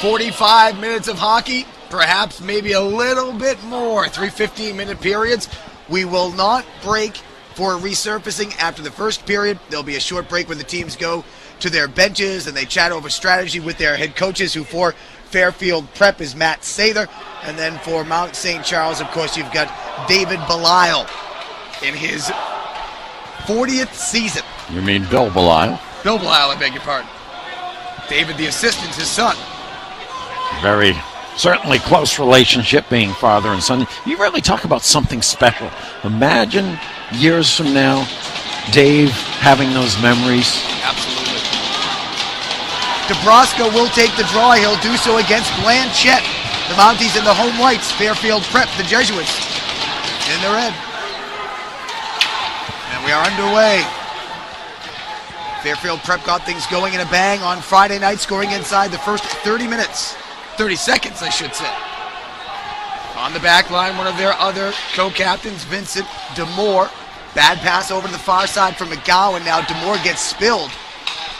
45 minutes of hockey, perhaps maybe a little bit more. 3 15-minute periods. We will not break for resurfacing after the first period. There'll be a short break where the teams go to their benches and they chat over strategy with their head coaches, who for Fairfield Prep is Matt Sather. And then for Mount St. Charles, of course, you've got David Belisle in his 40th season. You mean Bill Belisle? Bill Belisle, I beg your pardon. David, the assistant, his son. Very certainly close relationship, being father and son. You really talk about something special. Imagine years from now, Dave having those memories. Absolutely. Nebraska will take the draw. He'll do so against Blanchette. The Mounties in the home whites. Fairfield Prep, the Jesuits, in the red. And we are underway. Fairfield Prep got things going in a bang on Friday night, scoring inside the first 30 minutes. 30 seconds, I should say. On the back line, one of their other co-captains, Vincent Demore. Bad pass over to the far side from McGowan. Now Demore gets spilled.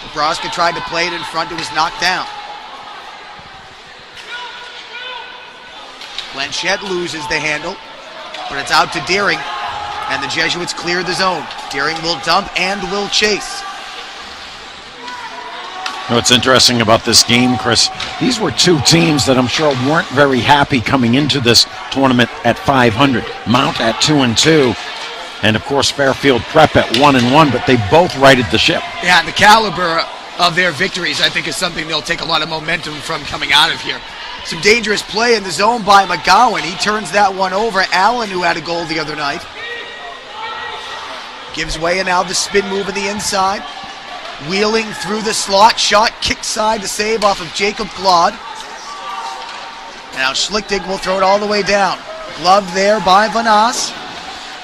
Nebraska tried to play it in front. It was knocked down. Blanchette loses the handle, but it's out to Deering, and the Jesuits clear the zone. Deering will dump and will chase. What's interesting about this game, Chris, these were two teams that I'm sure weren't very happy coming into this tournament at 500. Mount at 2-2. And, of course, Fairfield Prep at 1-1, but they both righted the ship. Yeah, and the caliber of their victories, I think, is something they'll take a lot of momentum from coming out of here. Some dangerous play in the zone by McGowan. He turns that one over. Allen, who had a goal the other night, gives way, and now the spin move in the inside. Wheeling through the slot, shot, kick side to save off of Jacob Glod. Now Schlichtig will throw it all the way down. Glove there by Vanas.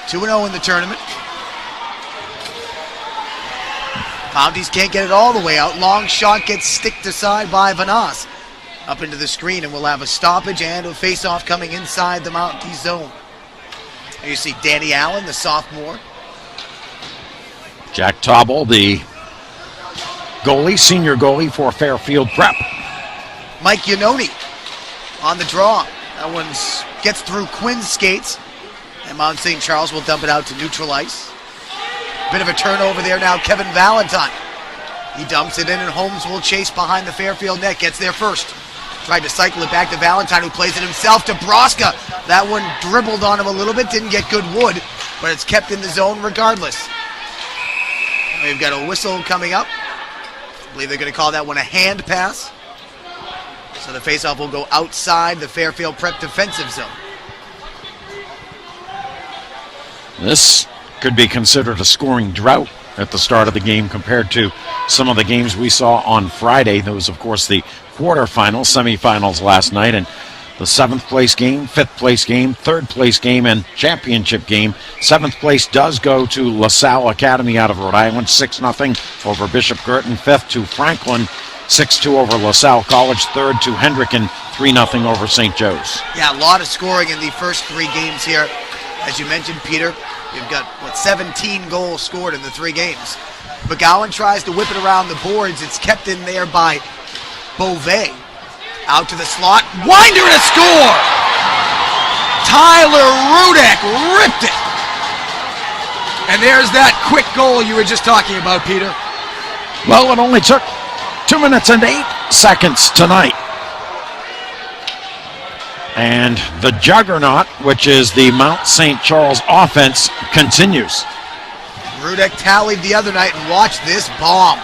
2-0 in the tournament. Mounties can't get it all the way out. Long shot gets sticked aside by Vanas. Up into the screen, and we'll have a stoppage and a face-off coming inside the Mounties zone. Here you see Danny Allen, the sophomore. Jack Tauble, the goalie, senior goalie for Fairfield Prep. Mike Iannone on the draw. That one gets through Quinn's skates. And Mount St. Charles will dump it out to neutral ice. Bit of a turnover there now, Kevin Valentine. He dumps it in, and Holmes will chase behind the Fairfield net. Gets there first. Tried to cycle it back to Valentine, who plays it himself to Broska. That one dribbled on him a little bit, didn't get good wood, but it's kept in the zone regardless. We've got a whistle coming up. I believe they're going to call that one a hand pass. So the faceoff will go outside the Fairfield Prep defensive zone. This could be considered a scoring drought at the start of the game compared to some of the games we saw on Friday. Those, of course, the quarterfinals, semifinals last night, and the 7th place game, 5th place game, 3rd place game, and championship game. 7th place does go to LaSalle Academy out of Rhode Island, 6-0 over Bishop Girton. 5th to Franklin, 6-2 over LaSalle College. 3rd to Hendricken, 3-0 over St. Joe's. Yeah, a lot of scoring in the first 3 games here. As you mentioned, Peter, you've got, 17 goals scored in the 3 games. McGowan tries to whip it around the boards. It's kept in there by Beauvais. Out to the slot. Winder and a score! Tyler Rudek ripped it. And there's that quick goal you were just talking about, Peter. Well, it only took 2 minutes and 8 seconds tonight. And the juggernaut, which is the Mount St. Charles offense, continues. Rudek tallied the other night, and watch this bomb.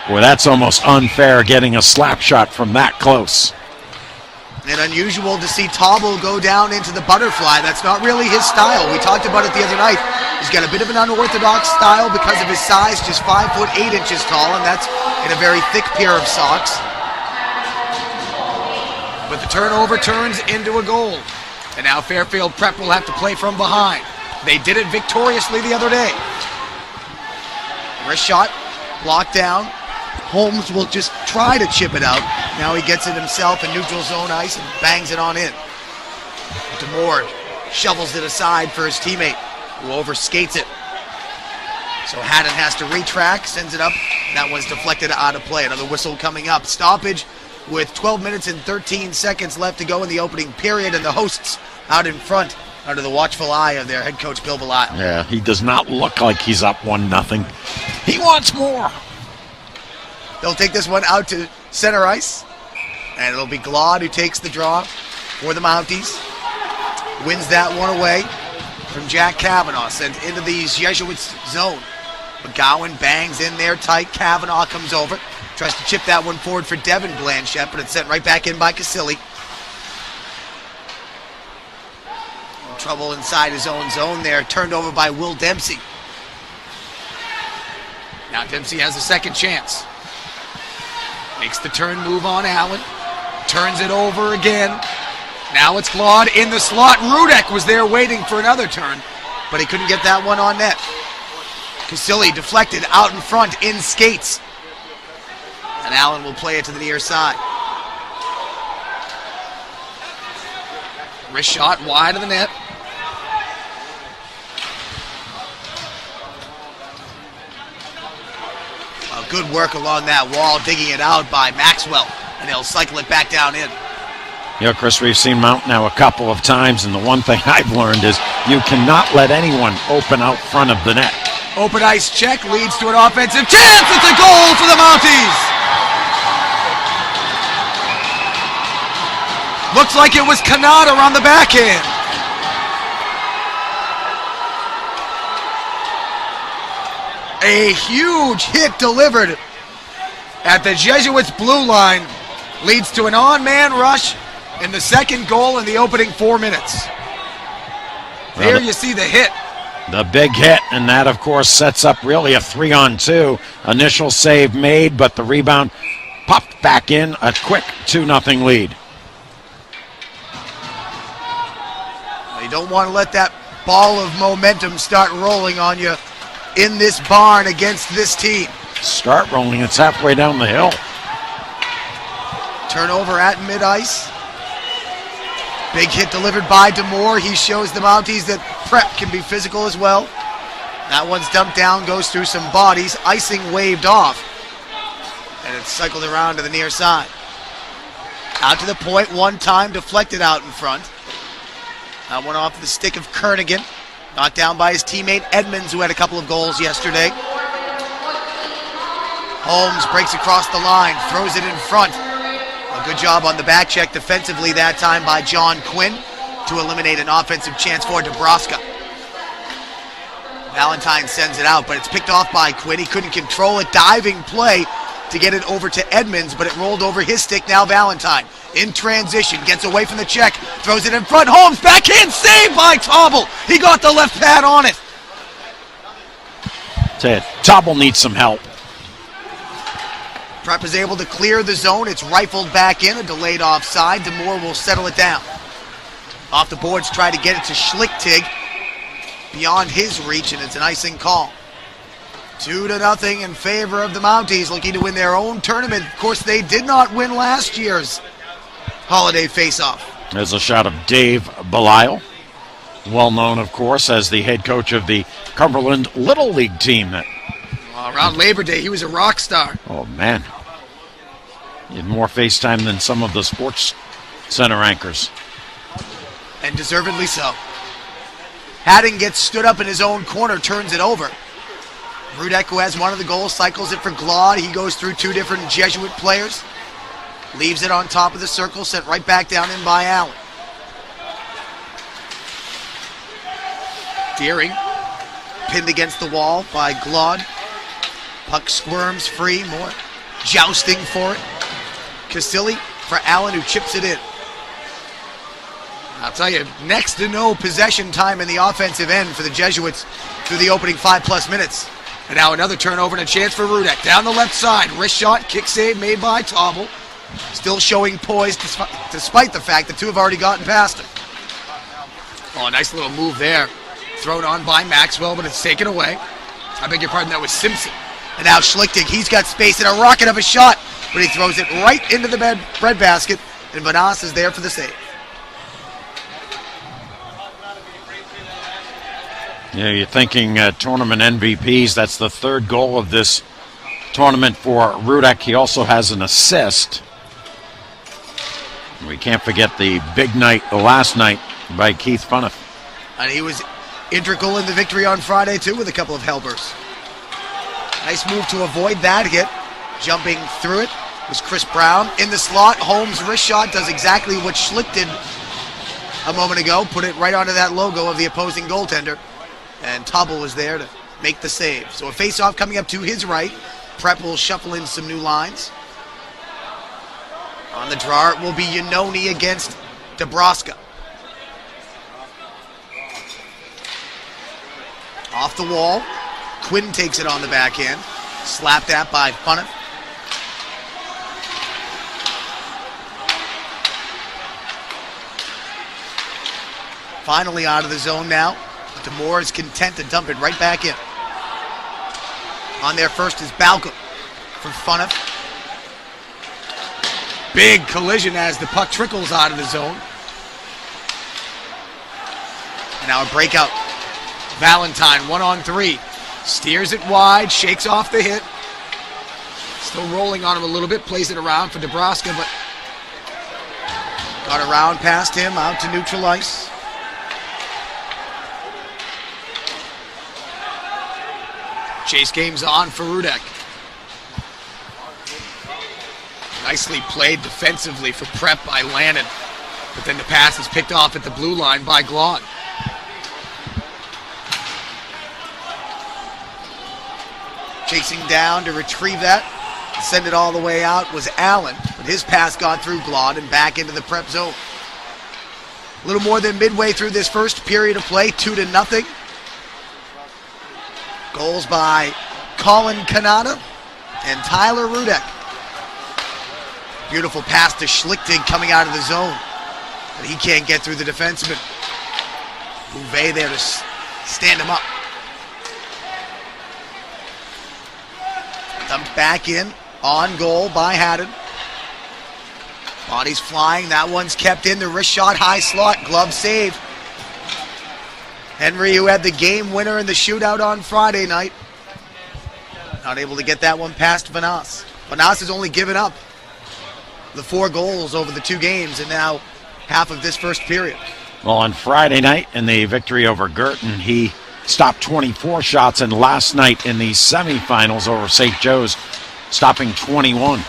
Boy, that's almost unfair, getting a slap shot from that close. And unusual to see Tauble go down into the butterfly. That's not really his style. We talked about it the other night. He's got a bit of an unorthodox style because of his size, just 5 foot 8 inches tall, and that's in a very thick pair of socks. But the turnover turns into a goal. And now Fairfield Prep will have to play from behind. They did it victoriously the other day. Wrist shot, blocked down. Holmes will just try to chip it out. Now he gets it himself in neutral zone ice and bangs it on in. Demore shovels it aside for his teammate, who overskates it. So Haddon has to retrack, sends it up. That one's deflected out of play. Another whistle coming up. Stoppage with 12 minutes and 13 seconds left to go in the opening period, and the hosts out in front under the watchful eye of their head coach, Bill Belisle. Yeah, he does not look like he's up 1-0. He wants more. They'll take this one out to center ice, and it'll be Glaude who takes the draw for the Mounties. Wins that one away from Jack Kavanaugh, sent into the Jesuits zone. McGowan bangs in there tight. Kavanaugh comes over, tries to chip that one forward for Devin Blanchette, but it's sent right back in by Casilli. Trouble inside his own zone there, turned over by Will Dempsey. Now Dempsey has a second chance. Makes the turn move on Allen. Turns it over again. Now it's Glaude in the slot. Rudek was there waiting for another turn, but he couldn't get that one on net. Casilli deflected out in front in skates. And Allen will play it to the near side. Wrist shot wide of the net. Good work along that wall, digging it out by Maxwell, and they'll cycle it back down in. Yeah, Chris, we've seen Mount now a couple of times, and the one thing I've learned is you cannot let anyone open out front of the net. Open ice check leads to an offensive chance. It's a goal for the Mounties. Looks like it was Canada on the backhand. A huge hit delivered at the Jesuits' blue line leads to an on-man rush in the second goal in the opening 4 minutes. There you see the hit. The big hit, and that, of course, sets up really a 3-on-2. Initial save made, but the rebound popped back in. A quick 2-0 lead. You don't want to let that ball of momentum start rolling on you in this barn against this team. Start rolling. It's halfway down the hill. Turnover at mid-ice. Big hit delivered by DeMoore. He shows the Mounties that prep can be physical as well. That one's dumped down, goes through some bodies. Icing waved off. And it's cycled around to the near side. Out to the point one time, deflected out in front. That one off the stick of Kernigan. Knocked down by his teammate Edmonds, who had a couple of goals yesterday. Holmes breaks across the line, throws it in front. A good job on the back check defensively that time by John Quinn to eliminate an offensive chance for Nebraska. Valentine sends it out, but it's picked off by Quinn. He couldn't control it. Diving play to get it over to Edmonds, but it rolled over his stick. Now Valentine in transition, gets away from the check, throws it in front. Holmes, backhand save by Tauble. He got the left pad on it. Tauble needs some help. Prep is able to clear the zone. It's rifled back in, a delayed offside. DeMoore will settle it down. Off the boards, try to get it to Schlichtig. Beyond his reach, and it's an icing call. 2-0 in favor of the Mounties, looking to win their own tournament. Of course, they did not win last year's holiday face-off. There's a shot of Dave Belisle, well known, of course, as the head coach of the Cumberland Little League team. That around Labor Day, he was a rock star. Oh, man. He had more face time than some of the Sports Center anchors. And deservedly so. Haddon gets stood up in his own corner, turns it over. Rudek, who has one of the goals, cycles it for Glaude. He goes through two different Jesuit players. Leaves it on top of the circle, sent right back down in by Allen. Deering, pinned against the wall by Glaude. Puck squirms free, more jousting for it. Casilli for Allen, who chips it in. I'll tell you, next to no possession time in the offensive end for the Jesuits through the opening 5+ minutes. And now another turnover and a chance for Rudek. Down the left side, wrist shot, kick save made by Tauble. Still showing poise despite the fact that two have already gotten past him. Oh, a nice little move there. Thrown on by Maxwell, but it's taken away. I beg your pardon, that was Simpson. And now Schlichtig, he's got space and a rocket of a shot, but he throws it right into the breadbasket, and Vanas is there for the save. Yeah, you're thinking tournament MVPs. That's the third goal of this tournament for Rudek. He also has an assist. We can't forget the big night, the last night, by Keith Funneth. And he was integral in the victory on Friday, too, with a couple of helpers. Nice move to avoid that hit. Jumping through it was Chris Brown. In the slot, Holmes' wrist shot does exactly what Schlick did a moment ago. Put it right onto that logo of the opposing goaltender. And Tobble was there to make the save. So a face-off coming up to his right. Prep will shuffle in some new lines. On the draw, it will be Yanoni against Dabrowska. Off the wall. Quinn takes it on the backhand. Slapped at by Funneth. Finally out of the zone now. DeMoore is content to dump it right back in. On there first is Balcom from Funneth. Big collision as the puck trickles out of the zone. And now a breakout. Valentine, 1-on-3. Steers it wide, shakes off the hit. Still rolling on him a little bit, plays it around for Dabrowska, but got around past him, out to neutral ice. Chase game's on for Rudek. Nicely played defensively for Prep by Lannon, but then the pass is picked off at the blue line by Glon. Chasing down to retrieve that, send it all the way out was Allen, but his pass got through Glon and back into the Prep zone. A little more than midway through this first period of play, 2-0. Goals by Colin Kanata and Tyler Rudek. Beautiful pass to Schlichting coming out of the zone, but he can't get through the defenseman. Bouvet there to stand him up. Dumped back in, on goal by Haddon. Body's flying, that one's kept in, the wrist shot, high slot, glove save. Henry, who had the game winner in the shootout on Friday night, not able to get that one past Vanas. Vanas has only given up the 4 goals over the 2 games and now half of this first period. Well, on Friday night in the victory over Girton, he stopped 24 shots, and last night in the semifinals over St. Joe's, stopping 21.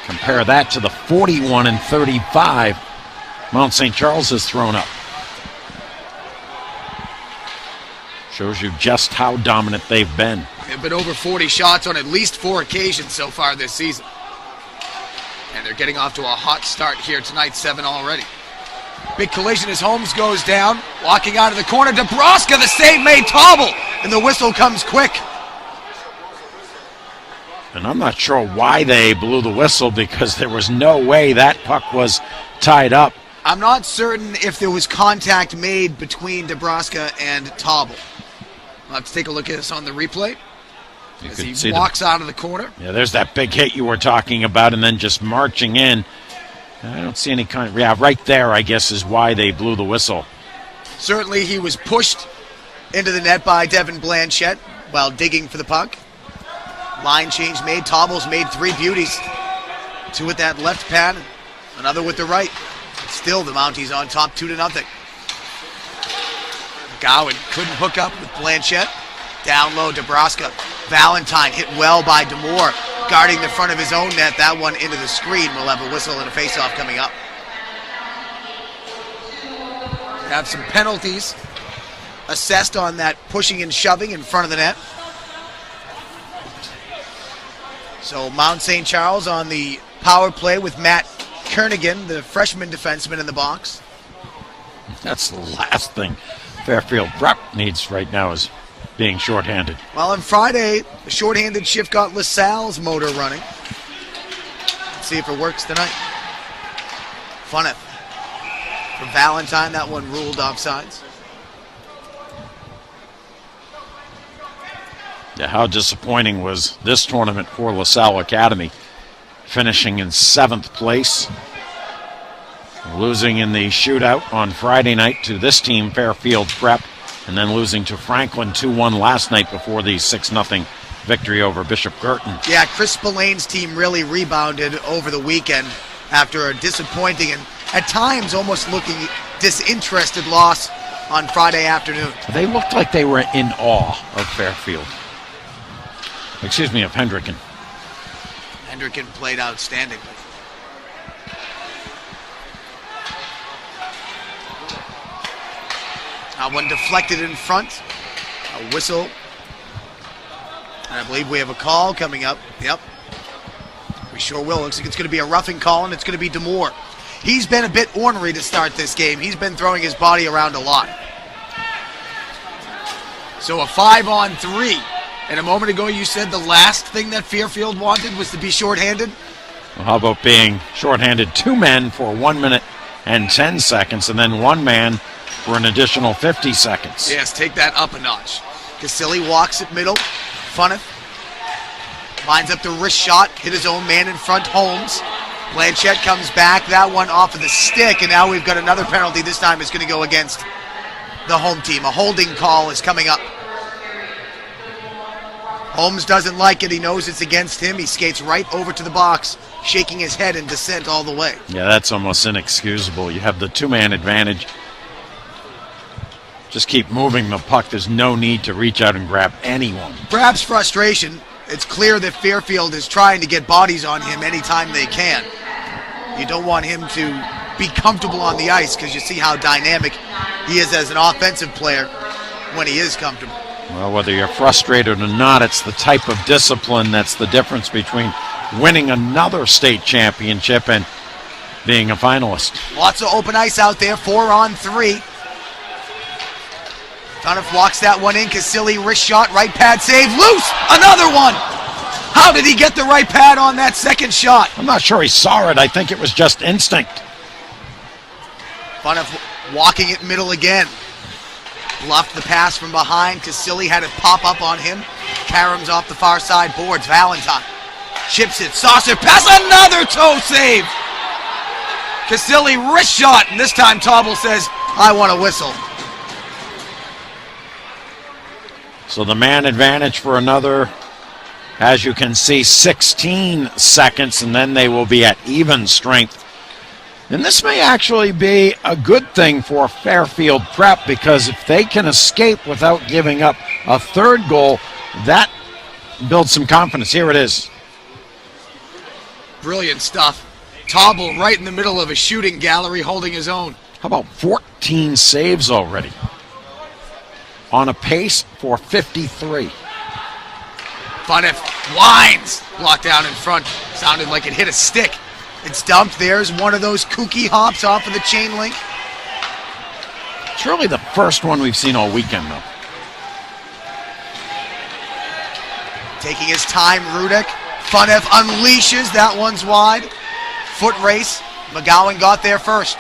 Compare that to the 41 and 35 Mount St. Charles has thrown up. Shows you just how dominant they've been. They've been over 40 shots on at least 4 occasions so far this season. And they're getting off to a hot start here tonight, 7 already. Big collision as Holmes goes down. Walking out of the corner, Dabrowska, the save made, Tobble, and the whistle comes quick. And I'm not sure why they blew the whistle, because there was no way that puck was tied up. I'm not certain if there was contact made between Dabrowska and Tobble. I'll have to take a look at this on the replay. As he walks out of the corner. Yeah, there's that big hit you were talking about, and then just marching in. I don't see any kind of... Yeah, right there, I guess, is why they blew the whistle. Certainly he was pushed into the net by Devin Blanchette while digging for the puck. Line change made. Tobble's made 3 beauties. 2 with that left pad, another with the right. Still the Mounties on top, 2-0. Gowan couldn't hook up with Blanchette. Down low, Dabrowska. Valentine hit well by DeMoore, guarding the front of his own net. That one into the screen. We'll have a whistle and a face-off coming up. Have some penalties assessed on that pushing and shoving in front of the net. So Mount St. Charles on the power play with Matt Kernigan, the freshman defenseman, in the box. That's the last thing Fairfield Prep needs right now, is being shorthanded. Well, on Friday, the shorthanded shift got LaSalle's motor running. Let's see if it works tonight. Funneth for Valentine. That one ruled offsides. Yeah, how disappointing was this tournament for LaSalle Academy, finishing in 7th place, losing in the shootout on Friday night to this team, Fairfield Prep, and then losing to Franklin 2-1 last night before the 6-0 victory over Bishop Girton. Yeah, Chris Spillane's team really rebounded over the weekend after a disappointing and at times almost looking disinterested loss on Friday afternoon. They looked like they were in awe of Fairfield. Excuse me, of Hendricken. Hendricken played outstandingly. One deflected in front. A whistle. And I believe we have a call coming up. Yep. We sure will. Looks like it's going to be a roughing call, and it's going to be DeMoore. He's been a bit ornery to start this game. He's been throwing his body around a lot. So a 5-on-3. And a moment ago you said the last thing that Fairfield wanted was to be shorthanded? Well, how about being shorthanded 2 men for 1 minute and 10 seconds, and then 1 man for an additional 50 seconds? Yes, take that up a notch. Casilli walks at middle. Funneth lines up the wrist shot, hit his own man in front, Holmes. Blanchette comes back, that one off of the stick, and now we've got another penalty. This time it's going to go against the home team. A holding call is coming up. Holmes doesn't like it. He knows it's against him. He skates right over to the box, shaking his head in dissent all the way. Yeah, that's almost inexcusable. You have the 2-man advantage. Just keep moving the puck. There's no need to reach out and grab anyone. Perhaps frustration. It's clear that Fairfield is trying to get bodies on him anytime they can. You don't want him to be comfortable on the ice because you see how dynamic he is as an offensive player when he is comfortable. Well, whether you're frustrated or not, it's the type of discipline that's the difference between winning another state championship and being a finalist. Lots of open ice out there, 4-on-3. Funneth walks that one in. Casilli, wrist shot, right pad save, loose! Another one! How did he get the right pad on that second shot? I'm not sure he saw it. I think it was just instinct. Funneth walking it middle again. Bluffed the pass from behind. Casilli had it pop up on him. Karam's off the far side boards. Valentine chips it. Saucer pass. Another toe save. Casilli wrist shot. And this time Tauble says, I want a whistle. So the man advantage for another, as you can see, 16 seconds, and then they will be at even strength. And this may actually be a good thing for Fairfield Prep, because if they can escape without giving up a third goal, that builds some confidence. Here it is. Brilliant stuff. Tauble right in the middle of a shooting gallery holding his own. How about 14 saves already? On a pace for 53. Funneth winds. Blocked down in front. Sounded like it hit a stick. It's dumped. There's one of those kooky hops off of the chain link. It's really the first one we've seen all weekend, though. Taking his time, Rudek. Funneth unleashes. That one's wide. Foot race. McGowan got there first.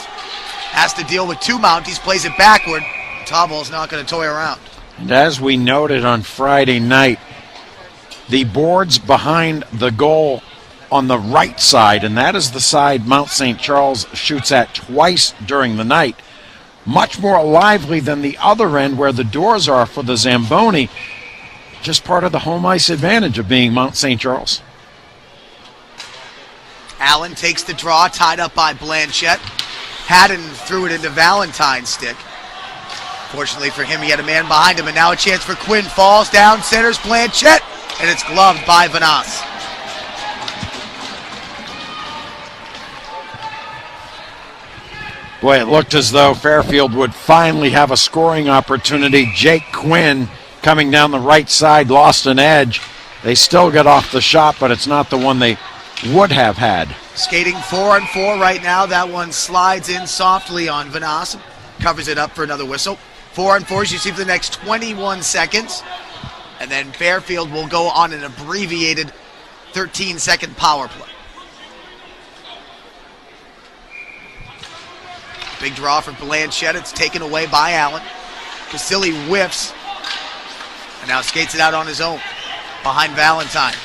Has to deal with 2 Mounties. Plays it backward. Tauble's not going to toy around. And as we noted on Friday night, the boards behind the goal on the right side, and that is the side Mount St. Charles shoots at twice during the night, much more lively than the other end where the doors are for the Zamboni. Just part of the home ice advantage of being Mount St. Charles. Allen takes the draw, tied up by Blanchette. Haddon threw it into Valentine's stick. Fortunately for him, he had a man behind him, and now a chance for Quinn. Falls down, centers Blanchette, and it's gloved by Vanasse. Boy, it looked as though Fairfield would finally have a scoring opportunity. Jake Quinn coming down the right side, lost an edge. They still got off the shot, but it's not the one they would have had. Skating 4-on-4 right now. That one slides in softly on Vanasse. Covers it up for another whistle. 4-on-4 as you see for the next 21 seconds. And then Fairfield will go on an abbreviated 13-second power play. Big draw for Blanchette. It's taken away by Allen. Casilli whiffs. And now skates it out on his own. Behind Valentine.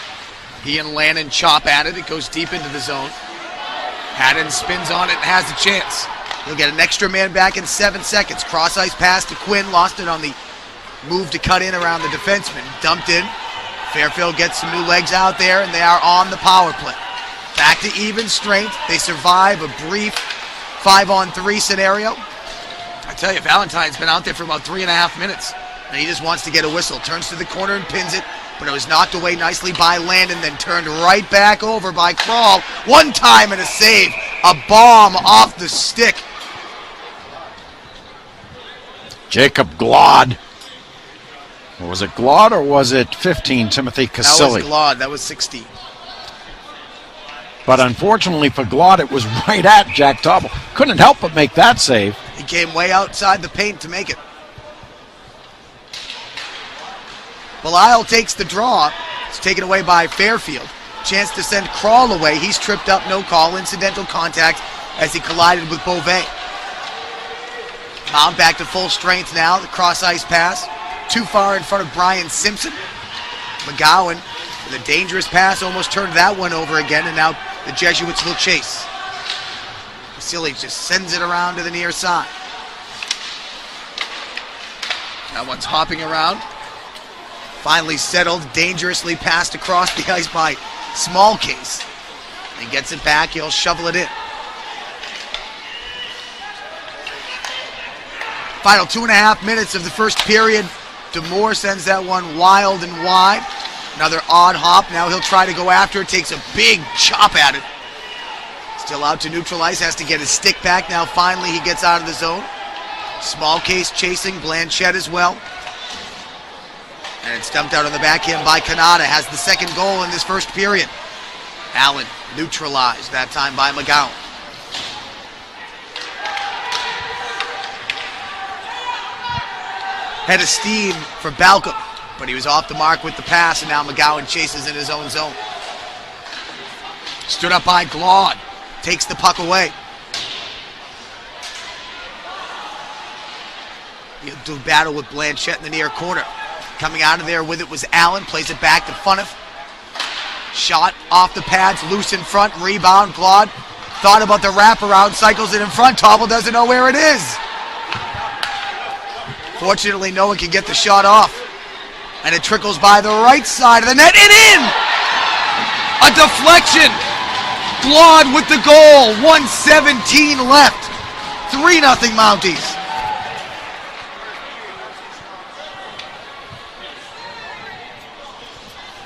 He and Lannon chop at it. It goes deep into the zone. Haddon spins on it and has a chance. He'll get an extra man back in 7 seconds. Cross ice pass to Quinn. Lost it on the move to cut in around the defenseman. Dumped in. Fairfield gets some new legs out there, and they are on the power play. Back to even strength. They survive a brief 5-on-3 scenario. I tell you, Valentine's been out there for about 3.5 minutes, and he just wants to get a whistle. Turns to the corner and pins it, but it was knocked away nicely by Landon, then turned right back over by Krall. One time and a save. A bomb off the stick. Jacob Glod. Or was it Glod or was it 15, Timothy Casilli? That was Glod. That was 16. But unfortunately for Glod, it was right at Jack Tobble. Couldn't help but make that save. He came way outside the paint to make it. Belisle takes the draw. It's taken away by Fairfield. Chance to send Krall away. He's tripped up, no call. Incidental contact as he collided with Beauvais. Mount back to full strength now. The cross-ice pass. Too far in front of Brian Simpson. McGowan with a dangerous pass. Almost turned that one over again, and now the Jesuits will chase. Vasily just sends it around to the near side. That one's hopping around. Finally settled, dangerously passed across the ice by Smallcase. He gets it back, he'll shovel it in. Final 2.5 minutes of the first period. DeMoore sends that one wild and wide. Another odd hop, now he'll try to go after it, takes a big chop at it. Still out to neutral ice, has to get his stick back. Now finally he gets out of the zone. Smallcase chasing, Blanchette as well. And it's dumped out on the backhand by Kanata. Has the second goal in this first period. Allen neutralized, that time by McGowan. Head of steam for Balcom, but he was off the mark with the pass, and now McGowan chases in his own zone. Stood up by Glod. Takes the puck away. He'll do battle with Blanchette in the near corner. Coming out of there with it was Allen. Plays it back to Phaneuf. Shot off the pads, loose in front. Rebound, Glod. Thought about the wraparound, cycles it in front. Tobble doesn't know where it is. Fortunately, no one can get the shot off. And it trickles by the right side of the net and in! A deflection! Glod with the goal. 1:17 left. 3-0 Mounties.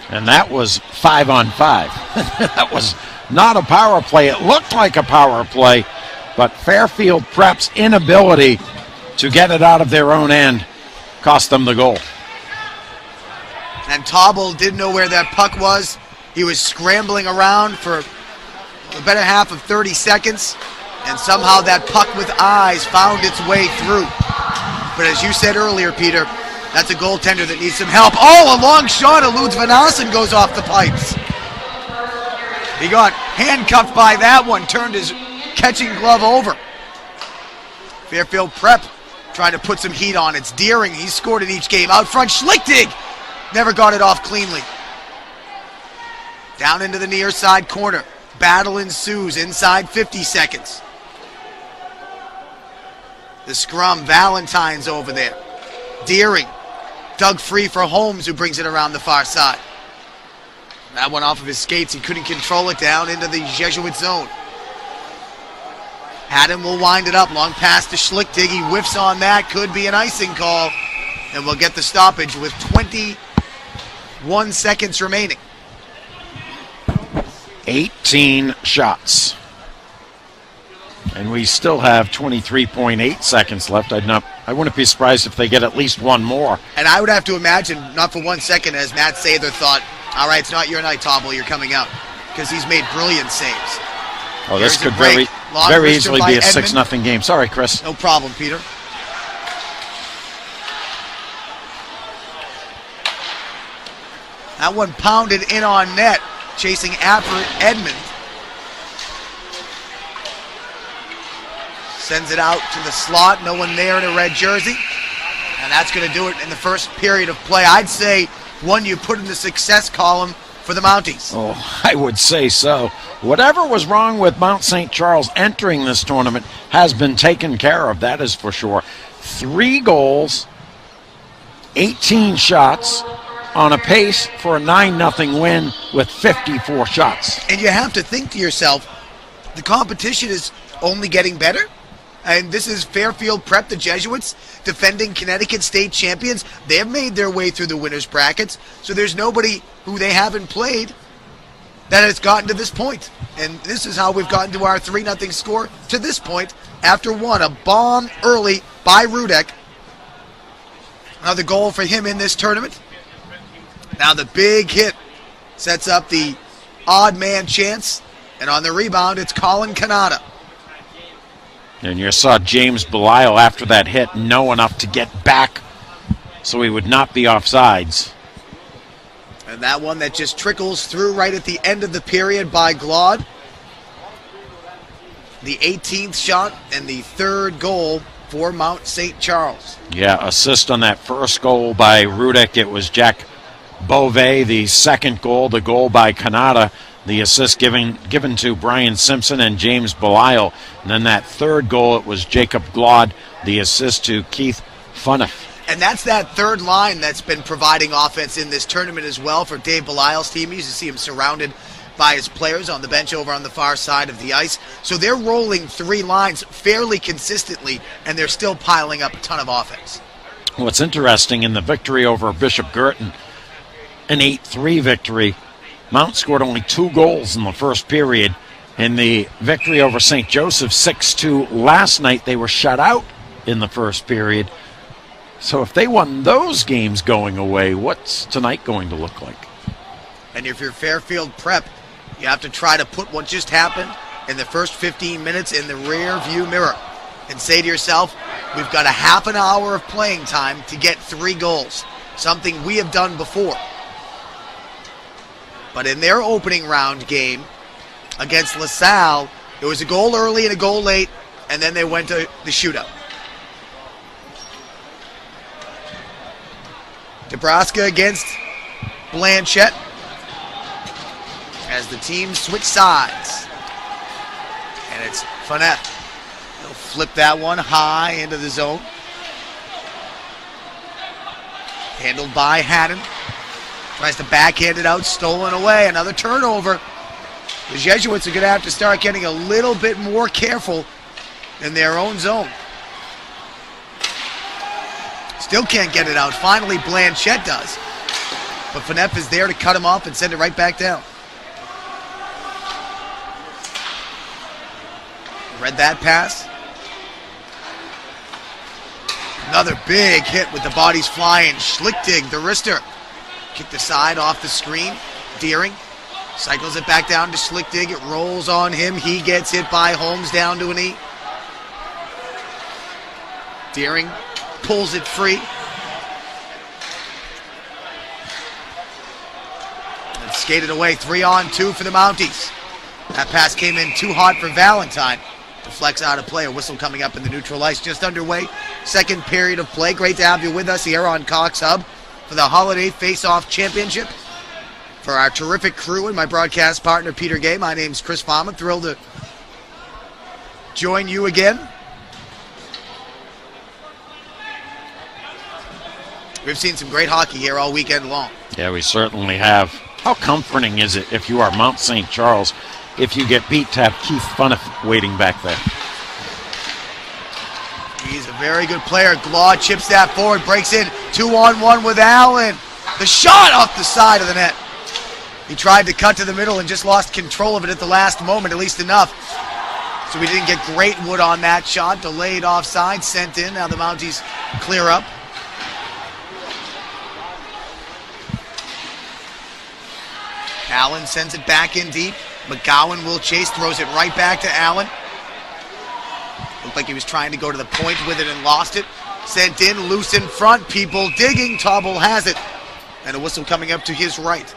And that was 5-on-5. That was not a power play. It looked like a power play, but Fairfield Prep's inability to get it out of their own end cost them the goal. And Tobble didn't know where that puck was. He was scrambling around for the better half of 30 seconds, and somehow that puck with eyes found its way through. But as you said earlier, Peter, that's a goaltender that needs some help. Oh, a long shot eludes Vanassen, goes off the pipes. He got handcuffed by that one, turned his catching glove over. Fairfield Prep trying to put some heat on. It's Deering, he's scored in each game. Out front, Schlichting never got it off cleanly. Down into the near side corner. Battle ensues inside 50 seconds. The scrum, Valentine's over there. Deering dug free for Holmes, who brings it around the far side. That one off of his skates. He couldn't control it down into the Jesuit zone. Haddon will wind it up. Long pass to Schlichting. He whiffs on that. Could be an icing call. And we'll get the stoppage with 21 seconds remaining. 18 shots. And we still have 23.8 seconds left. I wouldn't be surprised if they get at least one more. And I would have to imagine, not for 1 second, as Matt Sather thought, all right, it's not your night, Tobble, you're coming out. Because he's made brilliant saves. Oh, this could very easily be a 6-0 game. Sorry, Chris. No problem, Peter. That one pounded in on net, chasing after Edmund. Sends it out to the slot. No one there in a red jersey. And that's going to do it in the first period of play. I'd say one you put in the success column for the Mounties. Oh, I would say so. Whatever was wrong with Mount St. Charles entering this tournament has been taken care of, that is for sure. 3 goals, 18 shots, on a pace for a 9-0 win with 54 shots. And you have to think to yourself, the competition is only getting better. And this is Fairfield Prep, the Jesuits, defending Connecticut State champions. They've made their way through the winners' brackets, so there's nobody who they haven't played that has gotten to this point. And this is how we've gotten to our 3-0 score to this point after one. A bomb early by Rudek. Another goal for him in this tournament. Now the big hit sets up the odd man chance. And on the rebound, it's Colin Kanata. And you saw James Belial after that hit know enough to get back so he would not be offsides. And that one that just trickles through right at the end of the period by Glaude. The 18th shot and the third goal for Mount St. Charles. Yeah, assist on that first goal by Rudek. It was Jack Beauvais. The second goal, the goal by Kanata. The assist given to Brian Simpson and James Belial. And then that third goal, it was Jacob Glaude. The assist to Keith Funneth. And that's that third line that's been providing offense in this tournament as well for Dave Belial's team. You used to see him surrounded by his players on the bench over on the far side of the ice. So they're rolling three lines fairly consistently, and they're still piling up a ton of offense. What's interesting, in the victory over Bishop Girton, an 8-3 victory, Mount scored only 2 goals in the first period. In the victory over St. Joseph 6-2 last night, they were shut out in the first period. So if they won those games going away, what's tonight going to look like? And if you're Fairfield Prep, you have to try to put what just happened in the first 15 minutes in the rear view mirror and say to yourself, we've got a half an hour of playing time to get 3 goals, something we have done before. But in their opening round game against LaSalle, it was a goal early and a goal late, and then they went to the shootout. Nebraska against Blanchette as the teams switch sides. And it's Funneth. He'll flip that one high into the zone. Handled by Haddon. Tries to backhand it out, stolen away. Another turnover. The Jesuits are going to have to start getting a little bit more careful in their own zone. Still can't get it out. Finally, Blanchette does. But Funneth is there to cut him off and send it right back down. Read that pass. Another big hit with the bodies flying. Schlichtig, the wrister. Kicked aside off the screen. Deering cycles it back down to Schlichtig. It rolls on him. He gets hit by Holmes down to a knee. Deering pulls it free. And skated away. 3-on-2 for the Mounties. That pass came in too hot for Valentine. Deflects out of play. A whistle coming up in the neutral ice. Just underway. Second period of play. Great to have you with us here on Cox Hub for the Holiday Face-Off Championship. For our terrific crew and my broadcast partner, Peter Gay, my name's Chris Fama. Thrilled to join you again. We've seen some great hockey here all weekend long. Yeah, we certainly have. How comforting is it if you are Mount St. Charles, if you get beat, to have Keith Funneth waiting back there? He's a very good player. Glaude chips that forward, breaks in 2-on-1 with Allen. The shot off the side of the net. He tried to cut to the middle and just lost control of it at the last moment, at least enough. So we didn't get great wood on that shot. Delayed offside, sent in. Now the Mounties clear up. Allen sends it back in deep. McGowan will chase, throws it right back to Allen. Looked like he was trying to go to the point with it and lost it. Sent in, loose in front. People digging. Tauble has it. And a whistle coming up to his right.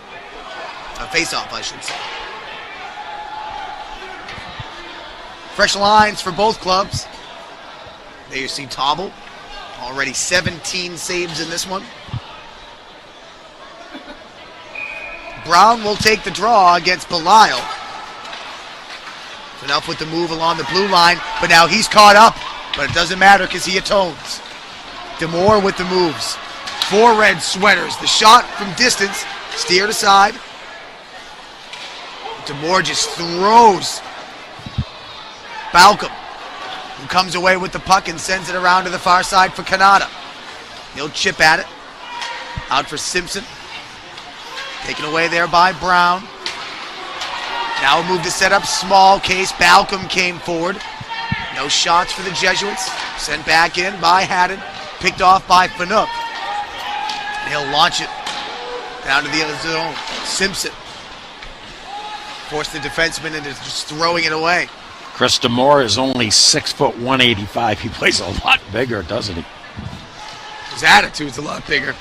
A face-off, I should say. Fresh lines for both clubs. There you see Tauble. Already 17 saves in this one. Brown will take the draw against Belial. Enough with the move along the blue line, but now he's caught up. But it doesn't matter because he atones. DeMore with the moves. 4 red sweaters. The shot from distance, steered aside. Demore just throws Balcom, who comes away with the puck and sends it around to the far side for Kanata. He'll chip at it. Out for Simpson. Taken away there by Brown. Now a move to set up small case. Balcom came forward. No shots for the Jesuits. Sent back in by Haddon. Picked off by Fanuc. And he'll launch it down to the other zone. Simpson forced the defenseman into just throwing it away. Chris Demore is only 6 foot 185. He plays a lot bigger, doesn't he? His attitude's a lot bigger,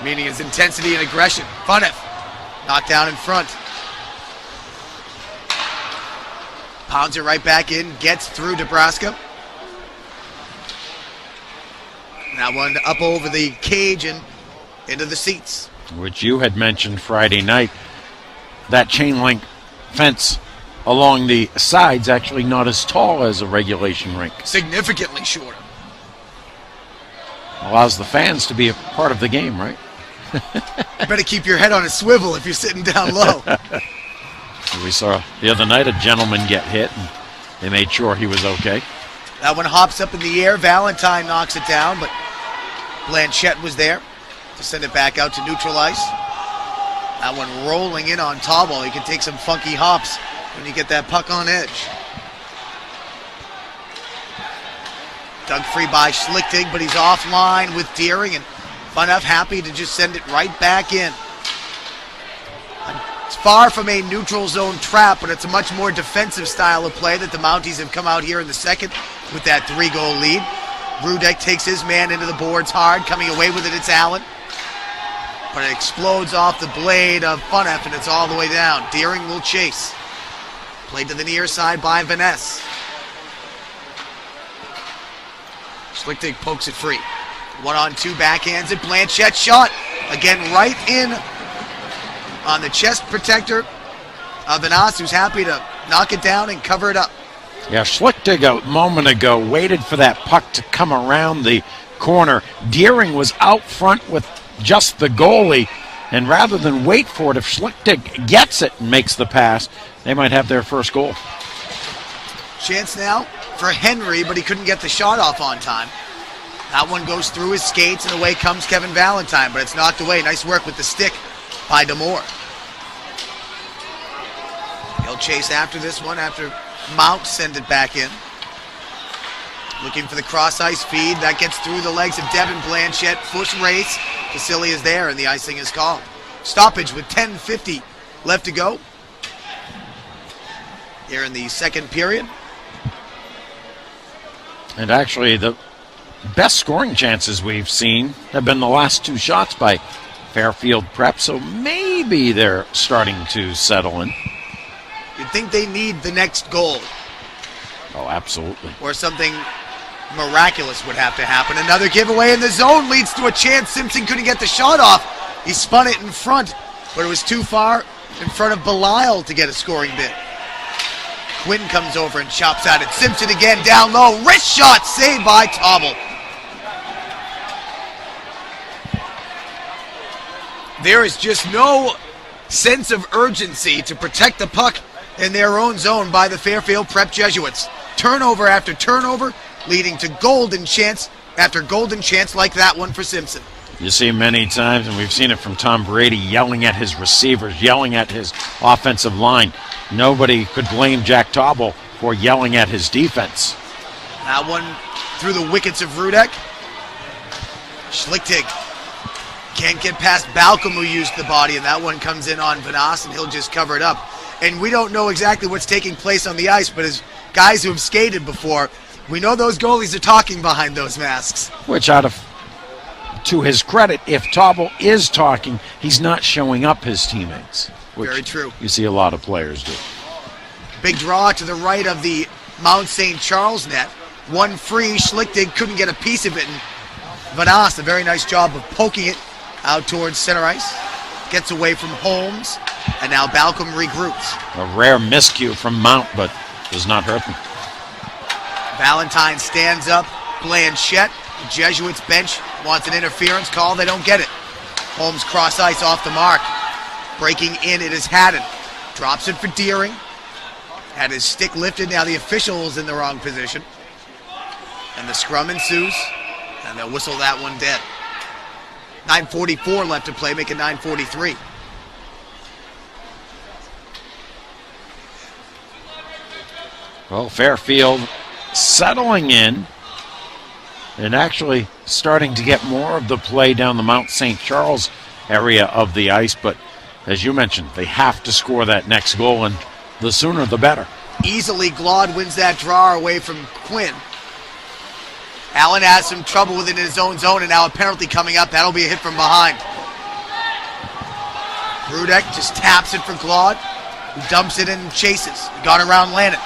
meaning his intensity and aggression. Funev knocked down in front. Pounds it right back in, gets through Nebraska. Now one up over the cage and into the seats. Which you had mentioned Friday night. That chain link fence along the sides actually not as tall as a regulation rink. Significantly shorter. Allows the fans to be a part of the game, right? You better keep your head on a swivel if you're sitting down low. We saw the other night a gentleman get hit, and they made sure he was okay. That one hops up in the air. Valentine knocks it down, but Blanchette was there to send it back out to neutral ice. That one rolling in on Tauble. He can take some funky hops when you get that puck on edge. Dug free by Schlichting, but he's offline with Deering, and Funev happy to just send it right back in. It's far from a neutral zone trap, but it's a much more defensive style of play that the Mounties have come out here in the second with that 3-goal lead. Rudek takes his man into the boards hard. Coming away with it, it's Allen. But it explodes off the blade of Funev, and it's all the way down. Deering will chase. Played to the near side by Vaness. Schlichting pokes it free. 1-on-2 backhands it. Blanchette shot. Again, right in on the chest protector of Vaness, who's happy to knock it down and cover it up. Yeah, Schlichting a moment ago waited for that puck to come around the corner. Deering was out front with just the goalie, and rather than wait for it, if Schlichting gets it and makes the pass, they might have their first goal. Chance now for Henry, but he couldn't get the shot off on time. That one goes through his skates, and away comes Kevin Valentine, but it's knocked away. Nice work with the stick by Demore. He'll chase after this one after Mount send it back in. Looking for the cross-ice feed. That gets through the legs of Devin Blanchette. Foot race. Vasily is there, and the icing is called. Stoppage with 10:50 left to go here in the second period. And actually, the best scoring chances we've seen have been the last 2 shots by Fairfield Prep, so maybe they're starting to settle in. You'd think they need the next goal. Oh, absolutely. Or something miraculous would have to happen. Another giveaway in the zone leads to a chance. Simpson couldn't get the shot off. He spun it in front, but it was too far in front of Belial to get a scoring bid. Quinn comes over and chops at it. Simpson again down low. Wrist shot saved by Tauble. There is just no sense of urgency to protect the puck in their own zone by the Fairfield Prep Jesuits. Turnover after turnover, leading to golden chance after golden chance like that one for Simpson. You see many times, and we've seen it from Tom Brady, yelling at his receivers, yelling at his offensive line. Nobody could blame Jack Tauble for yelling at his defense. That one through the wickets of Rudek. Schlichting can't get past Balcom, who used the body, and that one comes in on Vaness, and he'll just cover it up. And we don't know exactly what's taking place on the ice, but as guys who have skated before, we know those goalies are talking behind those masks. Which, to his credit, if Tauble is talking, he's not showing up his teammates. Which very true. You see a lot of players do. Big draw to the right of the Mount St. Charles net. One free. Schlichting couldn't get a piece of it, and Vaness, a very nice job of poking it out towards center ice. Gets away from Holmes, and now Balcom regroups. A rare miscue from Mount, but does not hurt them. Valentine stands up. Blanchette, the Jesuits bench, wants an interference call. They don't get it. Holmes cross ice off the mark. Breaking in, it is Haddon. Drops it for Deering. Had his stick lifted. Now the official is in the wrong position. And the scrum ensues. And they'll whistle that one dead. 9:44 left to play, make it 9:43. Well, Fairfield settling in and actually starting to get more of the play down the Mount St. Charles area of the ice. But as you mentioned, they have to score that next goal, and the sooner the better. Easily, Glaude wins that draw away from Quinn. Allen has some trouble with it in his own zone, and now a penalty coming up. That'll be a hit from behind. Rudek just taps it for Glaude, who dumps it in and chases. He got around Lannon.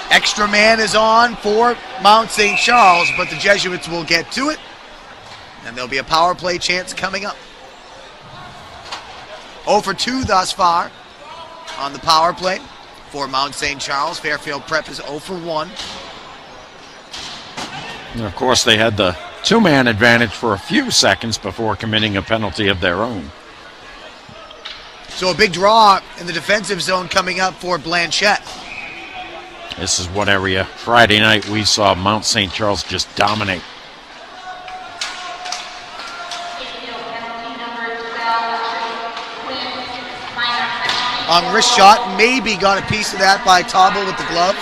Extra man is on for Mount St. Charles, but the Jesuits will get to it, and there'll be a power play chance coming up. 0 for 2 thus far on the power play for Mount St. Charles. Fairfield Prep is 0 for 1. And of course, they had the two-man advantage for a few seconds before committing a penalty of their own. So a big draw in the defensive zone coming up for Blanchette. This is what area Friday night we saw Mount St. Charles just dominate. On wrist shot, maybe got a piece of that by Tauble with the glove.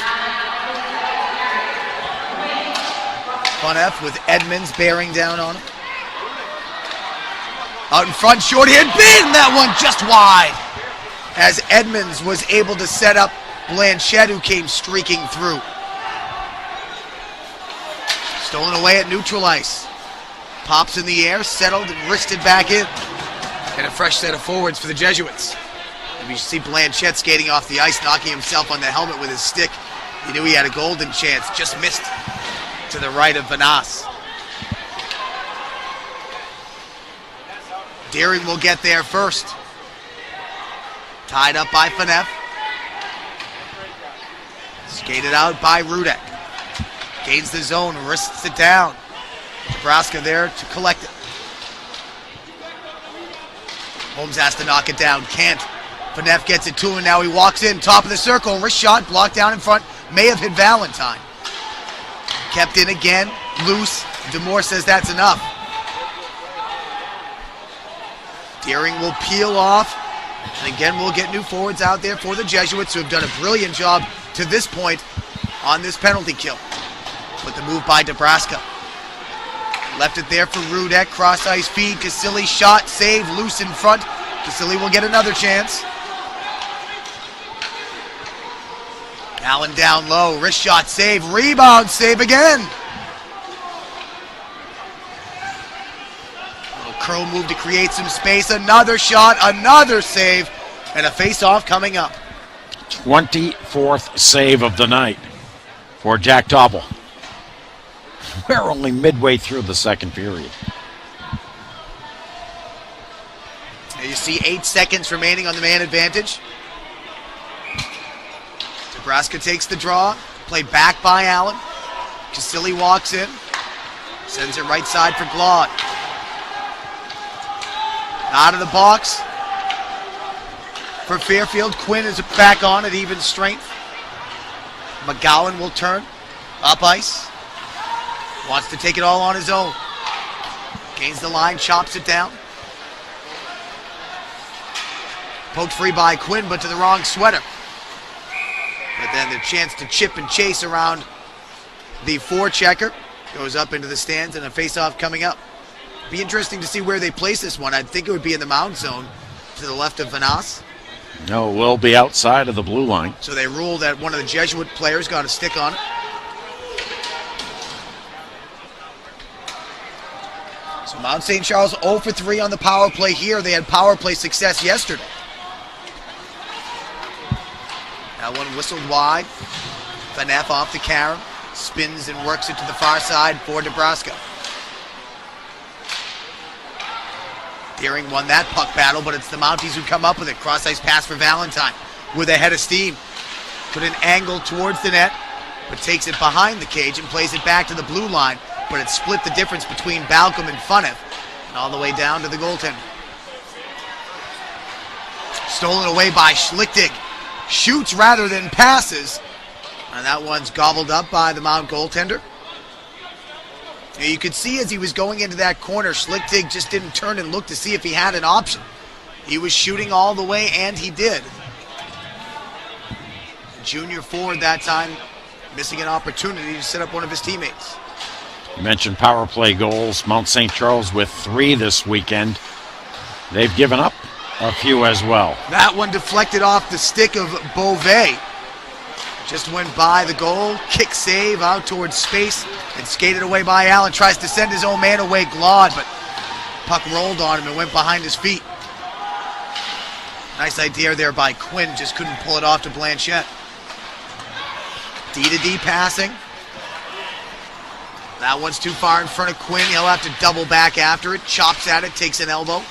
F with Edmonds bearing down on him. Out in front, short-handed, beating that one just wide. As Edmonds was able to set up Blanchette, who came streaking through. Stolen away at neutral ice. Pops in the air, settled and wristed back in. And a fresh set of forwards for the Jesuits. And you see Blanchette skating off the ice, knocking himself on the helmet with his stick. He knew he had a golden chance, just missed to the right of Vanas. Deering will get there first. Tied up by Faneff. Skated out by Rudek. Gains the zone, wrists it down. Nebraska there to collect it. Holmes has to knock it down, can't. Faneff gets it to him, now he walks in, top of the circle, wrist shot, blocked down in front, may have hit Valentine. Kept in again, loose. Demore says that's enough. Deering will peel off. And again, we'll get new forwards out there for the Jesuits, who have done a brilliant job to this point on this penalty kill. But the move by Nebraska. Left it there for Rudek. Cross ice feed. Casilli shot, save, loose in front. Casilli will get another chance. Allen down low, wrist shot save, rebound save again. Little curl move to create some space, another shot, another save, and a face-off coming up. 24th save of the night for Jack Tauble. We're only midway through the second period. Now you see 8 seconds remaining on the man advantage. Nebraska takes the draw, played back by Allen. Casilli walks in, sends it right side for Glaude. Out of the box for Fairfield. Quinn is back on at even strength. McGowan will turn, up ice. Wants to take it all on his own. Gains the line, chops it down. Poked free by Quinn, but to the wrong sweater. But then the chance to chip and chase around the forechecker goes up into the stands, and a face-off coming up. Be interesting to see where they place this one. I'd think it would be in the mound zone to the left of Vanas. No, it will be outside of the blue line. So they rule that one of the Jesuit players got a stick on it. So Mount St. Charles 0 for 3 on the power play here. They had power play success yesterday. That one whistled wide. Faneff off to Karam. Spins and works it to the far side for Nebraska. Deering won that puck battle, but it's the Mounties who come up with it. Cross-ice pass for Valentine with a head of steam. Put an angle towards the net, but takes it behind the cage and plays it back to the blue line. but it split the difference between Balcom and Funev, and all the way down to the goaltender. Stolen away by Schlichting. Shoots rather than passes, and that one's gobbled up by the Mount goaltender. You could see as he was going into that corner, Schlichting just didn't turn and look to see if he had an option. He was shooting all the way, and he did. Junior forward that time, missing an opportunity to set up one of his teammates. You mentioned power play goals. Mount St. Charles with 3 this weekend. They've given up a few as well. That one deflected off the stick of Beauvais. Just went by the goal, kick save out towards space, and skated away by Allen. Tries to send his own man away, Glaude, but puck rolled on him and went behind his feet. Nice idea there by Quinn, just couldn't pull it off to Blanchette. D-to-D passing. That one's too far in front of Quinn. He'll have to double back after it. Chops at it, takes an elbow.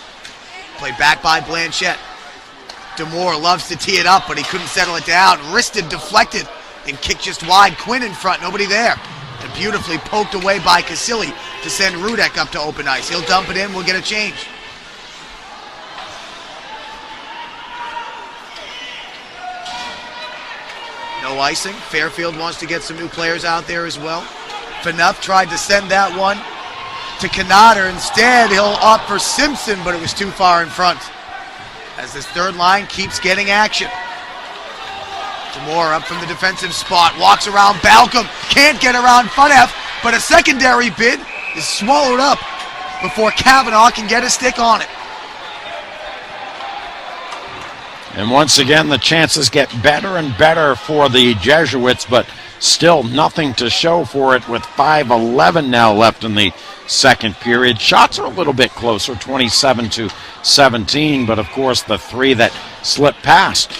Played back by Blanchette. Demore loves to tee it up, but he couldn't settle it down. Wristed, deflected, and kicked just wide. Quinn in front, nobody there. And beautifully poked away by Casilli to send Rudek up to open ice. He'll dump it in, we'll get a change. No icing. Fairfield wants to get some new players out there as well. Phaneuf tried to send that one to Canader. Instead, he'll opt for Simpson, but it was too far in front. As this third line keeps getting action. Demore up from the defensive spot, walks around Balcom, can't get around Phaneuf, but a secondary bid is swallowed up before Kavanaugh can get a stick on it. And once again, the chances get better and better for the Jesuits, but still nothing to show for it with 5:11 now left in the second period. Shots are a little bit closer, 27-17, but of course the 3 that slipped past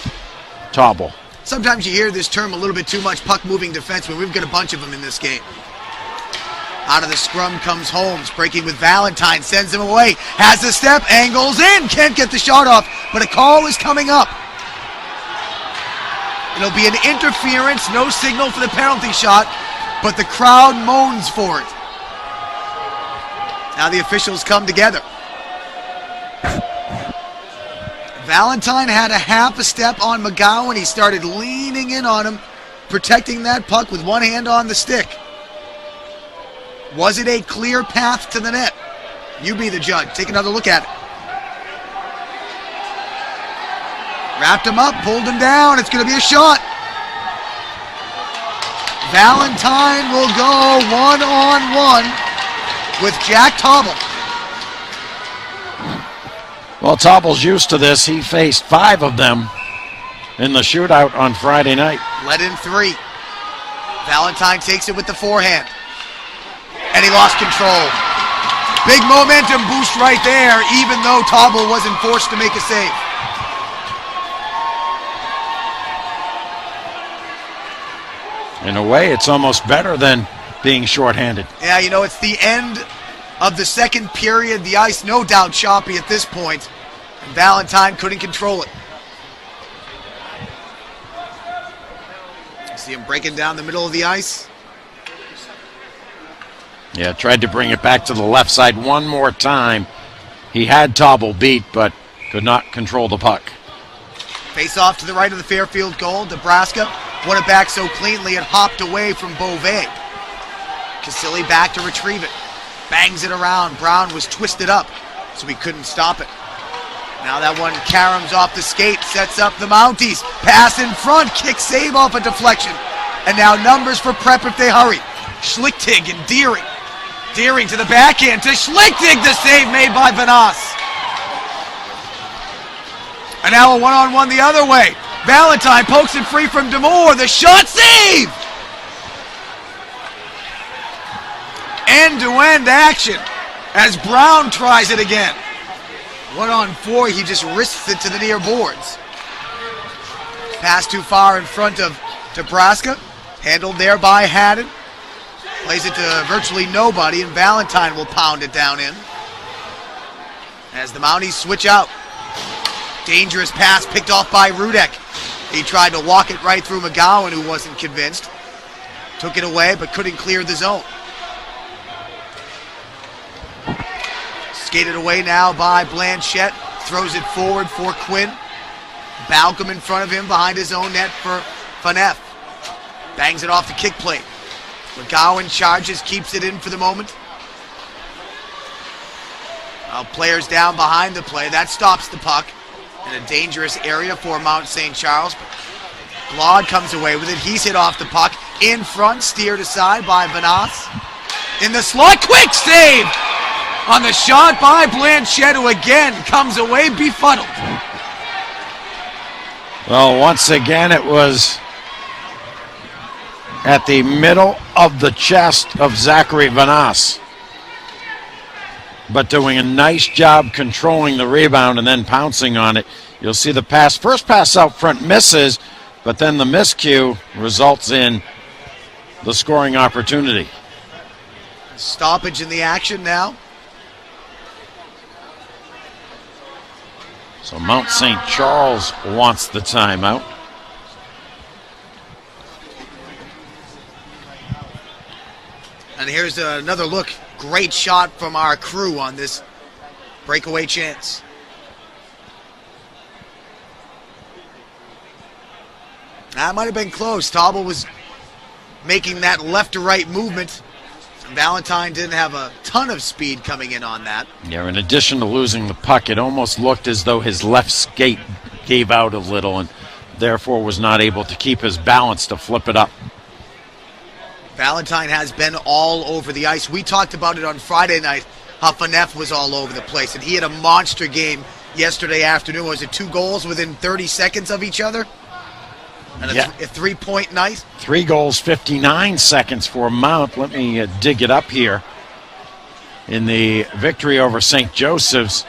Tauble. Sometimes you hear this term a little bit too much, puck-moving defenseman. We've got a bunch of them in this game. Out of the scrum comes Holmes, breaking with Valentine, sends him away, has a step, angles in, can't get the shot off, but a call is coming up. It'll be an interference, no signal for the penalty shot, but the crowd moans for it. Now the officials come together. Valentine had a half a step on McGowan. He started leaning in on him, protecting that puck with one hand on the stick. Was it a clear path to the net? You be the judge. Take another look at it. Wrapped him up, pulled him down. It's going to be a shot. Valentine will go one-on-one with Jack Tauble. Well, Tauble's used to this. He faced 5 of them in the shootout on Friday night. Let in 3. Valentine takes it with the forehand. And he lost control. Big momentum boost right there, even though Tauble wasn't forced to make a save. In a way, it's almost better than being shorthanded. Yeah, you know, it's the end of the second period. The ice, no doubt, choppy at this point. And Valentine couldn't control it. See him breaking down the middle of the ice. Yeah, tried to bring it back to the left side one more time. He had Tauble beat, but could not control the puck. Face off to the right of the Fairfield goal. Nebraska won it back so cleanly it hopped away from Beauvais. Casilli back to retrieve it. Bangs it around. Brown was twisted up, so he couldn't stop it. Now that one caroms off the skate, sets up the Mounties. Pass in front, kick save off a deflection. And now numbers for Prep if they hurry. Schlichting and Deering. Deering to the backhand to Schlichting, the save made by Vanasse. And now a one-on-one the other way. Valentine pokes it free from Demore. The shot, save! End-to-end action as Brown tries it again. 1-on-4, he just risks it to the near boards. Pass too far in front of Nebraska. Handled there by Haddon. Plays it to virtually nobody, and Valentine will pound it down in. As the Mounties switch out. Dangerous pass picked off by Rudek. He tried to walk it right through McGowan, who wasn't convinced. Took it away, but couldn't clear the zone. Skated away now by Blanchette. Throws it forward for Quinn. Balcom in front of him behind his own net for Phaneuf. Bangs it off the kick plate. McGowan charges, keeps it in for the moment. Now players down behind the play. That stops the puck in a dangerous area for Mount St. Charles. Glaude comes away with it. He's hit off the puck. In front, steered aside by Vanasse. In the slot, quick save on the shot by Blanchette, who again comes away befuddled. Well, once again, it was at the middle of the chest of Zachary Vanasse, but doing a nice job controlling the rebound and then pouncing on it. You'll see the pass, first pass out front misses, but then the miscue results in the scoring opportunity. Stoppage in the action now. So Mount St. Charles wants the timeout. And here's another look. Great shot from our crew on this breakaway chance. That might have been close. Tauble was making that left to right movement. Valentine didn't have a ton of speed coming in on that. Yeah, in addition to losing the puck, it almost looked as though his left skate gave out a little and therefore was not able to keep his balance to flip it up. Valentine has been all over the ice. We talked about it on Friday night, how Phaneuf was all over the place, and he had a monster game yesterday afternoon. Was it 2 goals within 30 seconds of each other? And a 3-point night? 3 goals, 59 seconds for Mount. Let me dig it up here. In the victory over St. Joseph's,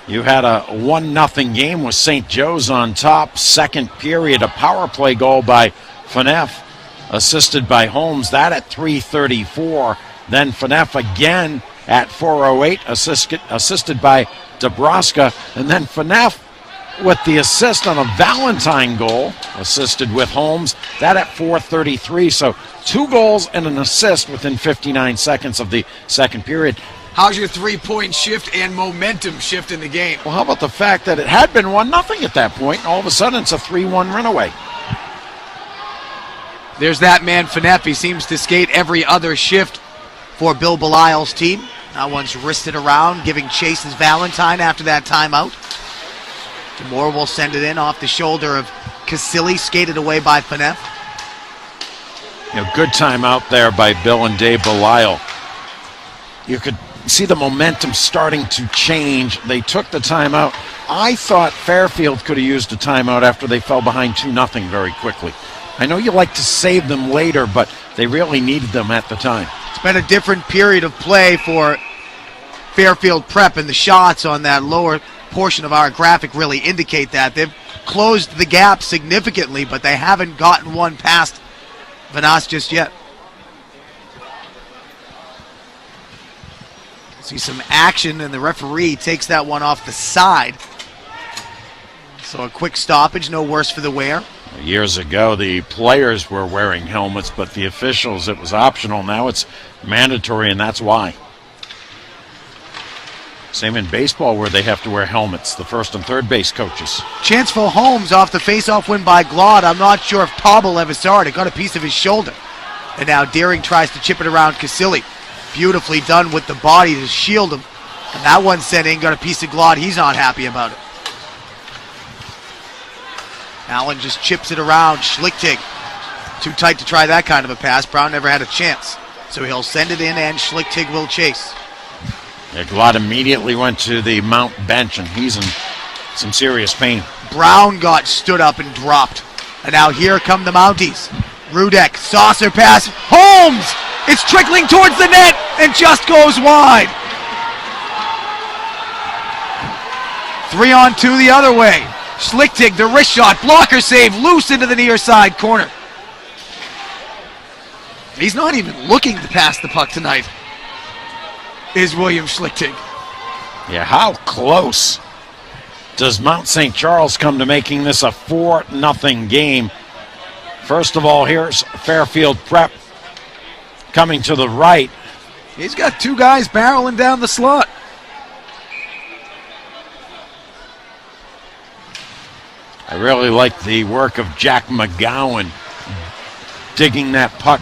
you had a 1-0 game with St. Joe's on top. Second period, a power play goal by Phaneuf, assisted by Holmes. That at 3:34. Then Phaneuf again at 4:08, assisted by Dabrowska. And then Phaneuf with the assist on a Valentine goal, assisted with Holmes. That at 4:33. So 2 goals and an assist within 59 seconds of the second period. How's your 3-point shift and momentum shift in the game? Well, how about the fact that it had been 1-0 at that point, and all of a sudden it's a 3-1 runaway. There's that man, Phaneuf. He seems to skate every other shift for Bill Belial's team. That one's wristed around, giving chases Valentine after that timeout. Moore will send it in off the shoulder of Casilli, skated away by Phaneuf. Good timeout there by Bill and Dave Belial. You could see the momentum starting to change. They took the timeout. I thought Fairfield could have used a timeout after they fell behind 2-0 very quickly. I know you like to save them later, but they really needed them at the time. It's been a different period of play for Fairfield Prep, and the shots on that lower portion of our graphic really indicate that. They've closed the gap significantly, but they haven't gotten one past Vanasse just yet. See some action, and the referee takes that one off the side. So a quick stoppage, no worse for the wear. Years ago, the players were wearing helmets, but the officials, it was optional. Now it's mandatory, and that's why. Same in baseball, where they have to wear helmets, the first and third base coaches. Chance for Holmes off the face-off win by Glaude. I'm not sure if Tauble ever saw it. It got a piece of his shoulder. And now Deering tries to chip it around Casilli. Beautifully done with the body to shield him. And that one sent in, got a piece of Glaude. He's not happy about it. Allen just chips it around. Schlichting too tight to try that kind of a pass. Brown never had a chance. So he'll send it in, and Schlichting will chase. Yeah, Glaude immediately went to the Mount bench, and he's in some serious pain. Brown got stood up and dropped. And now here come the Mounties. Rudek, saucer pass. Holmes! It's trickling towards the net and just goes wide. 3-on-2 the other way. Schlichting, the wrist shot, blocker save, loose into the near side corner. He's not even looking to pass the puck tonight, is William Schlichting. Yeah, how close does Mount St. Charles come to making this a 4-0 game? First of all, here's Fairfield Prep coming to the right. He's got 2 guys barreling down the slot. I really like the work of Jack McGowan digging that puck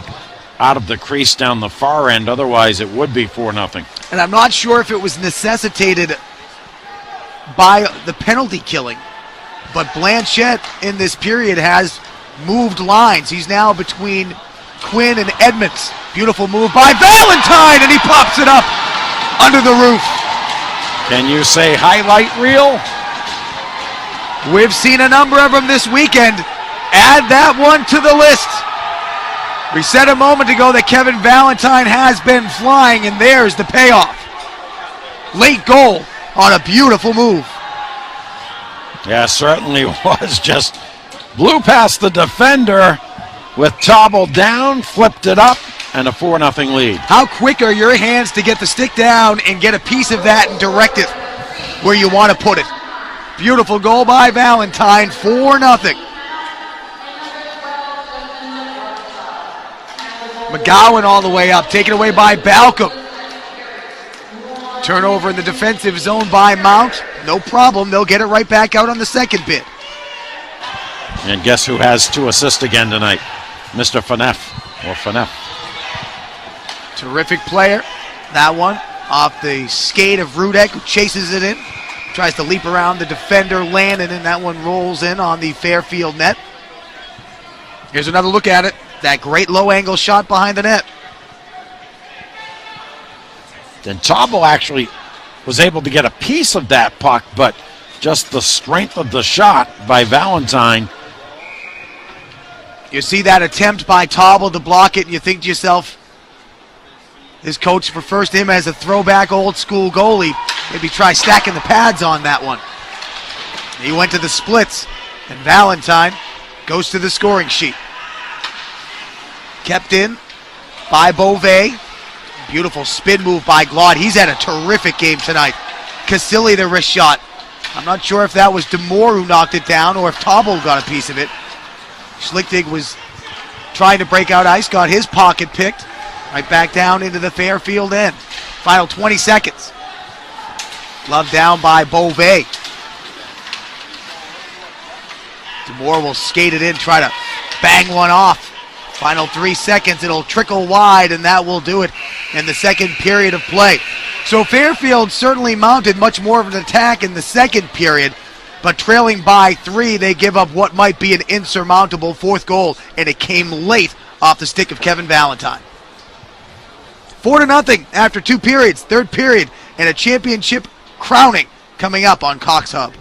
out of the crease down the far end. Otherwise, it would be 4-0. And I'm not sure if it was necessitated by the penalty killing, but Blanchette in this period has moved lines. He's now between Quinn and Edmonds. Beautiful move by Valentine, and he pops it up under the roof. Can you say highlight reel? We've seen a number of them this weekend. Add that one to the list. We said a moment ago that Kevin Valentine has been flying, and there's the payoff. Late goal on a beautiful move. Yeah, certainly was. Just blew past the defender with Tobble down, flipped it up, and a 4-0 lead. How quick are your hands to get the stick down and get a piece of that and direct it where you want to put it? Beautiful goal by Valentine, 4-0. McGowan all the way up, taken away by Balcom. Turnover in the defensive zone by Mount. No problem, they'll get it right back out on the second bit. And guess who has 2 assists again tonight? Mr. Faneff, or Faneff. Terrific player. That one off the skate of Rudek, who chases it in. Tries to leap around the defender, Landon, and that one rolls in on the Fairfield net. Here's another look at it. That great low-angle shot behind the net. Then Tobble actually was able to get a piece of that puck, but just the strength of the shot by Valentine. You see that attempt by Tobble to block it, and you think to yourself, his coach prefers him as a throwback old-school goalie. Maybe try stacking the pads on that one. He went to the splits, and Valentine goes to the scoring sheet. Kept in by Beauvais. Beautiful spin move by Glaude. He's had a terrific game tonight. Casilli, the wrist shot. I'm not sure if that was DeMoore who knocked it down or if Tobble got a piece of it. Schlichtig was trying to break out ice, got his pocket picked. Right back down into the Fairfield end. Final 20 seconds. Glove down by Beauvais. DeMoore will skate it in, try to bang one off. Final 3 seconds, it'll trickle wide, and that will do it in the second period of play. So Fairfield certainly mounted much more of an attack in the second period, but trailing by 3, they give up what might be an insurmountable 4th goal, and it came late off the stick of Kevin Valentine. 4-0 after 2 periods, 3rd period, and a championship crowning coming up on Cox Hub.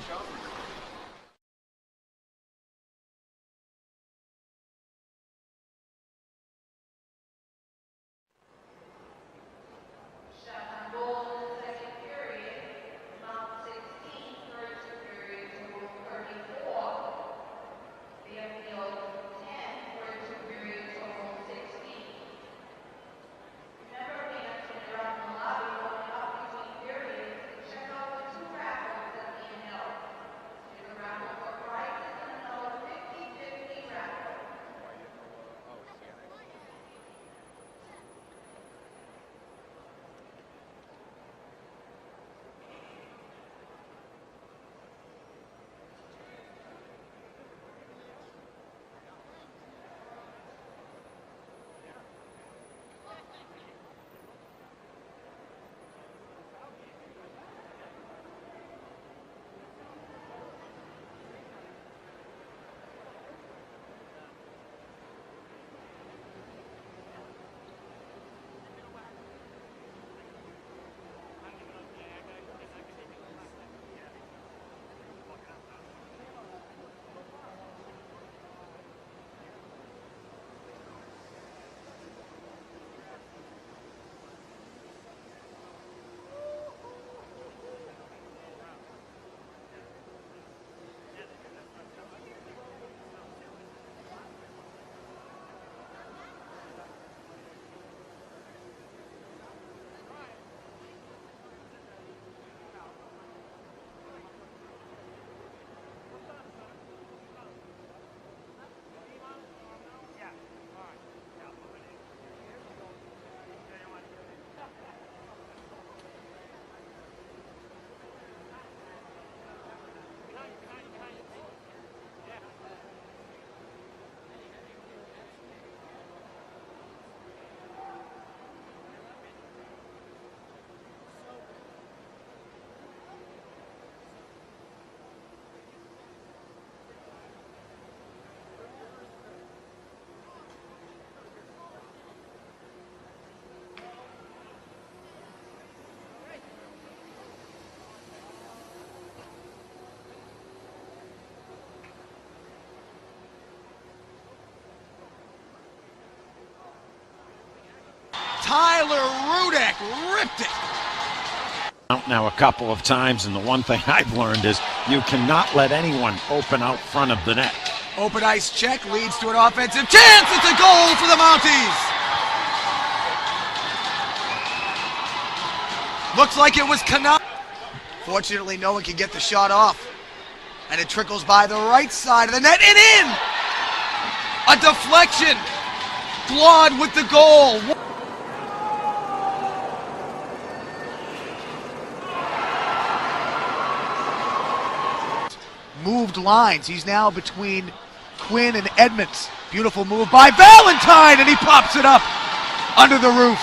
Tyler Rudek ripped it. Out now a couple of times, and the one thing I've learned is you cannot let anyone open out front of the net. Open ice check leads to an offensive chance. It's a goal for the Mounties. Looks like it was Kanata. Fortunately, no one can get the shot off. And it trickles by the right side of the net and in! A deflection. Glod with the goal. Moved lines. He's now between Quinn and Edmonds. Beautiful move by Valentine, and he pops it up under the roof.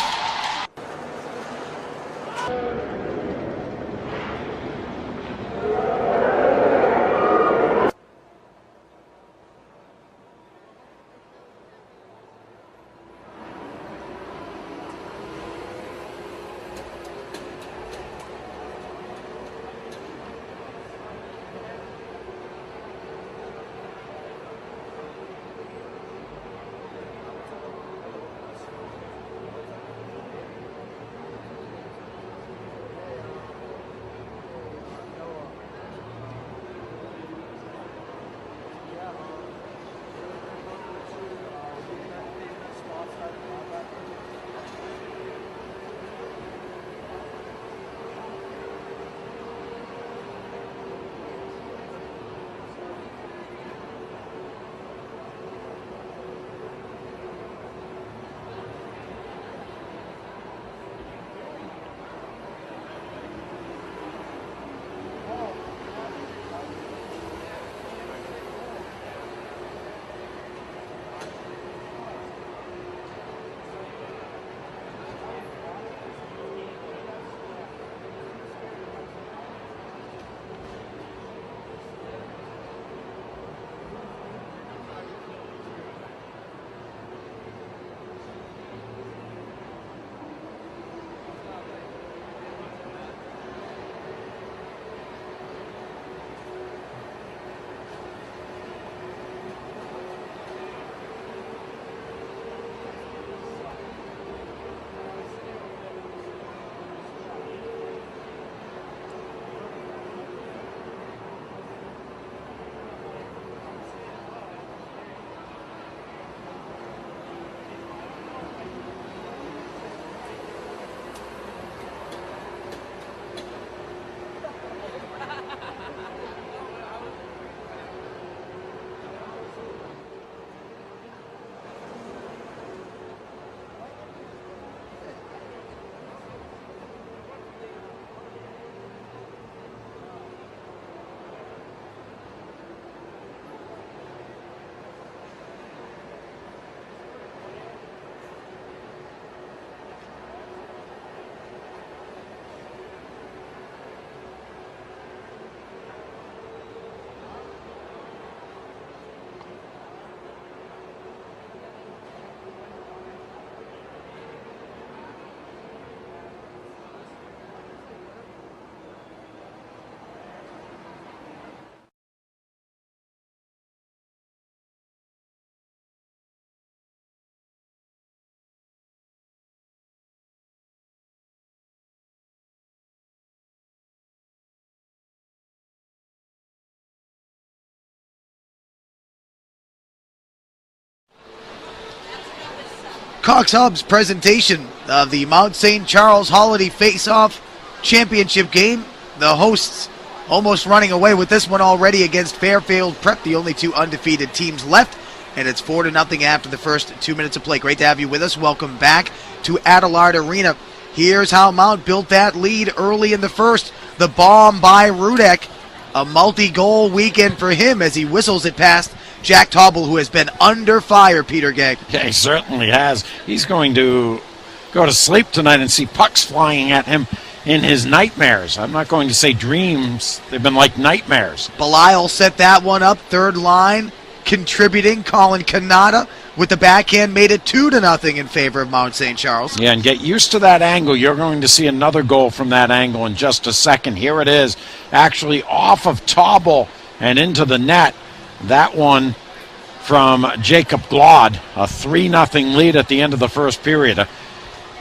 Cox Hub's presentation of the Mount St. Charles Holiday Face-Off Championship game. The hosts almost running away with this one already against Fairfield Prep, the only two undefeated teams left. And it's 4-0 after the first 2 minutes of play. Great to have you with us. Welcome back to Adelaide Arena. Here's how Mount built that lead early in the first. The bomb by Rudek. A multi-goal weekend for him as he whistles it past Jack Tauble, who has been under fire, Peter Gay. Yeah, he certainly has. He's going to go to sleep tonight and see pucks flying at him in his nightmares. I'm not going to say dreams. They've been like nightmares. Belial set that one up, third line, contributing. Colin Kanata with the backhand made it 2-0 in favor of Mount St. Charles. Yeah, and get used to that angle. You're going to see another goal from that angle in just a second. Here it is, actually off of Tauble and into the net. That one from Jacob Glod, a 3-0 lead at the end of the first period.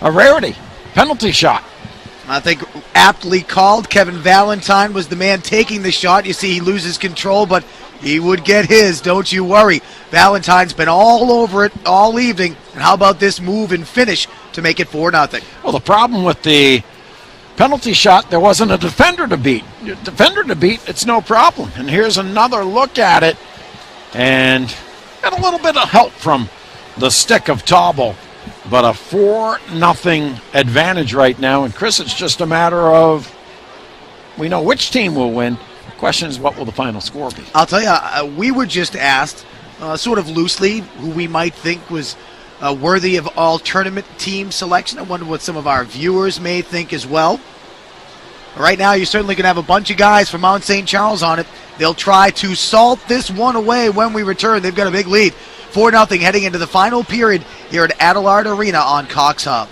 a rarity. Penalty shot. I think aptly called. Kevin Valentine was the man taking the shot. You see he loses control, but he would get his, don't you worry. Valentine's been all over it all evening. And how about this move and finish to make it 4-0? Well, the problem with the penalty shot, there wasn't a defender to beat. Defender to beat, it's no problem. And here's another look at it. And got a little bit of help from the stick of Tauble. But a 4-0 advantage right now. And Chris, it's just a matter of, we know which team will win. The question is, what will the final score be? I'll tell you, we were just asked, sort of loosely, who we might think was worthy of all tournament team selection. I wonder what some of our viewers may think as well. Right now, you're certainly going to have a bunch of guys from Mount St. Charles on it. They'll try to salt this one away when we return. They've got a big lead. 4-0 heading into the final period here at Adelaide Arena on Cox Hub.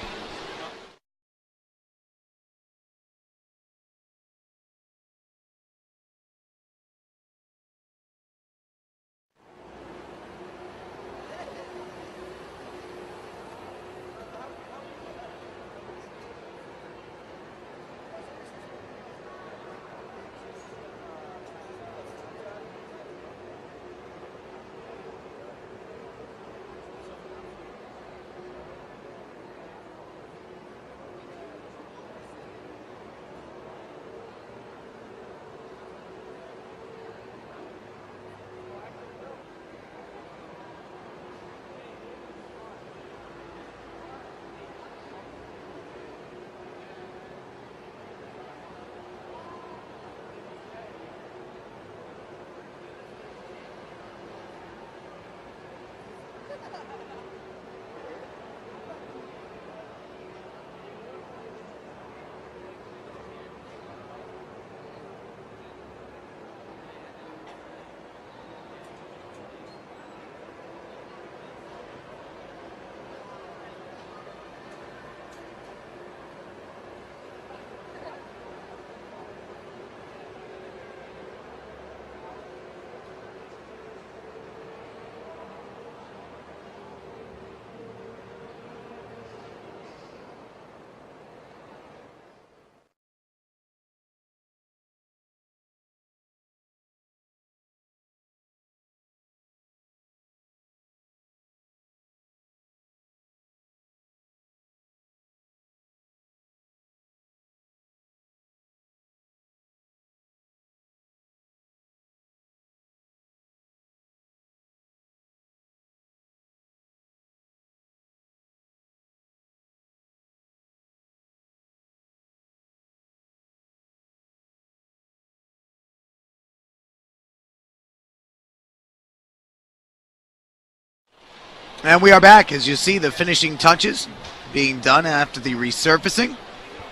And we are back. As you see, the finishing touches being done after the resurfacing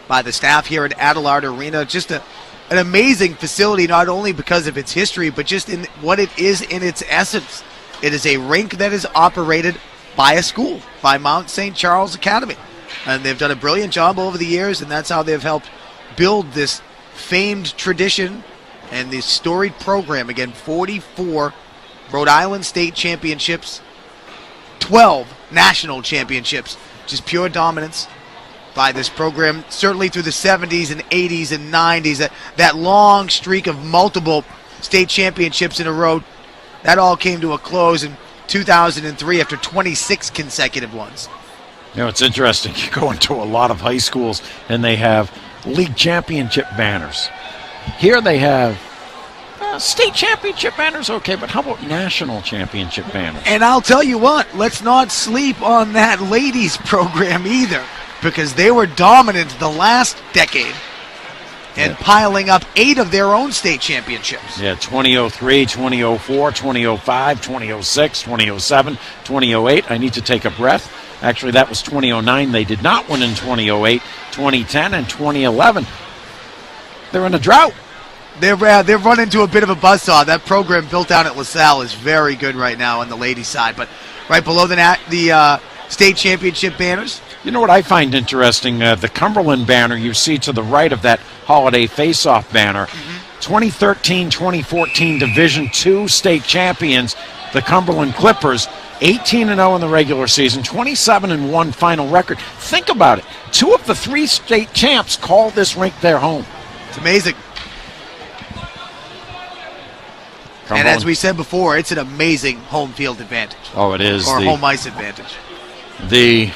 by the staff here at Adelaide Arena. Just an amazing facility, not only because of its history, but just in what it is in its essence. It is a rink that is operated by a school, by Mount St. Charles Academy. And they've done a brilliant job over the years, and that's how they've helped build this famed tradition and this storied program. Again, 44 Rhode Island State Championships, 12 national championships. Just pure dominance by this program, certainly through the 70s and 80s and 90s. That long streak of multiple state championships in a row, that all came to a close in 2003 after 26 consecutive ones. You know, it's interesting. You go into a lot of high schools and they have league championship banners. Here they have state championship banners, okay, but how about national championship banners? And I'll tell you what, let's not sleep on that ladies program either, because they were dominant the last decade and piling up 8 of their own state championships. Yeah, 2003, 2004, 2005, 2006, 2007, 2008. I need to take a breath. Actually, that was 2009. They did not win in 2008, 2010, and 2011. They're in a drought. They've run into a bit of a buzzsaw. That program built down at LaSalle is very good right now on the ladies' side. But right below the state championship banners. You know what I find interesting? The Cumberland banner you see to the right of that holiday face-off banner. 2013-2014 Division II state champions, the Cumberland Clippers, 18-0 in the regular season, 27-1 final record. Think about it. 2 of the 3 state champs call this rink their home. It's amazing. And as we said before, it's an amazing home field advantage. Oh, it is. Or home ice advantage. The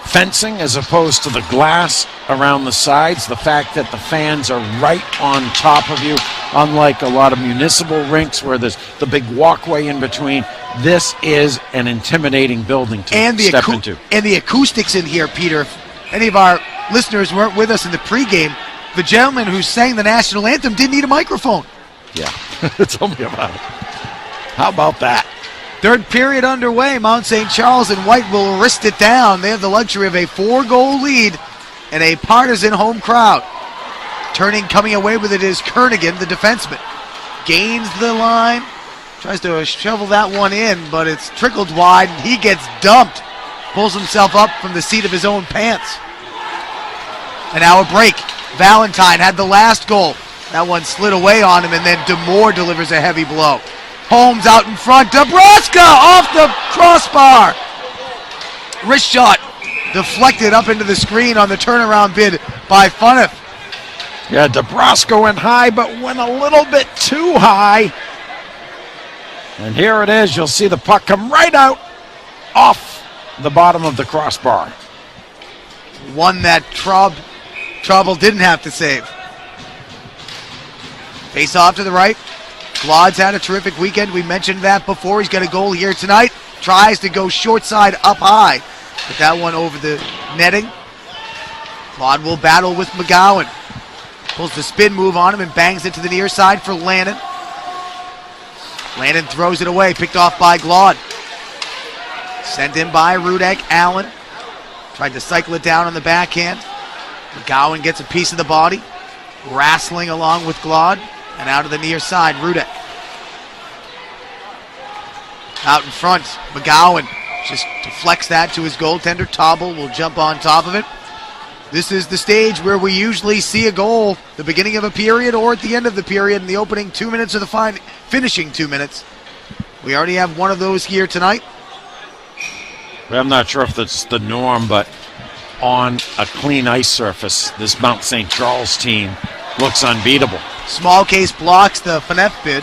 fencing as opposed to the glass around the sides, the fact that the fans are right on top of you, unlike a lot of municipal rinks where there's the big walkway in between. This is an intimidating building to step into. And the acoustics in here, Peter, if any of our listeners weren't with us in the pregame, the gentleman who sang the national anthem didn't need a microphone. Yeah, tell me about it. How about that? Third period underway. Mount St. Charles and White will wrist it down. They have the luxury of a 4-goal lead and a partisan home crowd. Coming away with it is Kernigan, the defenseman. Gains the line, tries to shovel that one in, but it's trickled wide, and he gets dumped. Pulls himself up from the seat of his own pants. And now a break. Valentine had the last goal. That one slid away on him, and then DeMoore delivers a heavy blow. Holmes out in front. Nebraska off the crossbar. Wrist shot deflected up into the screen on the turnaround bid by Funneth. Yeah, Nebraska went high, but went a little bit too high. And here it is. You'll see the puck come right out off the bottom of the crossbar. One that Trouble didn't have to save. Face off to the right. Glod's had a terrific weekend. We mentioned that before. He's got a goal here tonight. Tries to go short side up high. But that one over the netting. Glod will battle with McGowan. Pulls the spin move on him and bangs it to the near side for Lannon. Lannon throws it away. Picked off by Glod. Sent in by Rudek. Allen tried to cycle it down on the backhand. McGowan gets a piece of the body. Wrestling along with Glod. And out of the near side, Rudek. Out in front, McGowan just deflects that to his goaltender. Tauble will jump on top of it. This is the stage where we usually see a goal, the beginning of a period or at the end of the period in the opening 2 minutes of the finishing 2 minutes. We already have one of those here tonight. I'm not sure if that's the norm, but on a clean ice surface, this Mount St. Charles team looks unbeatable. Small case blocks the Funneth bid.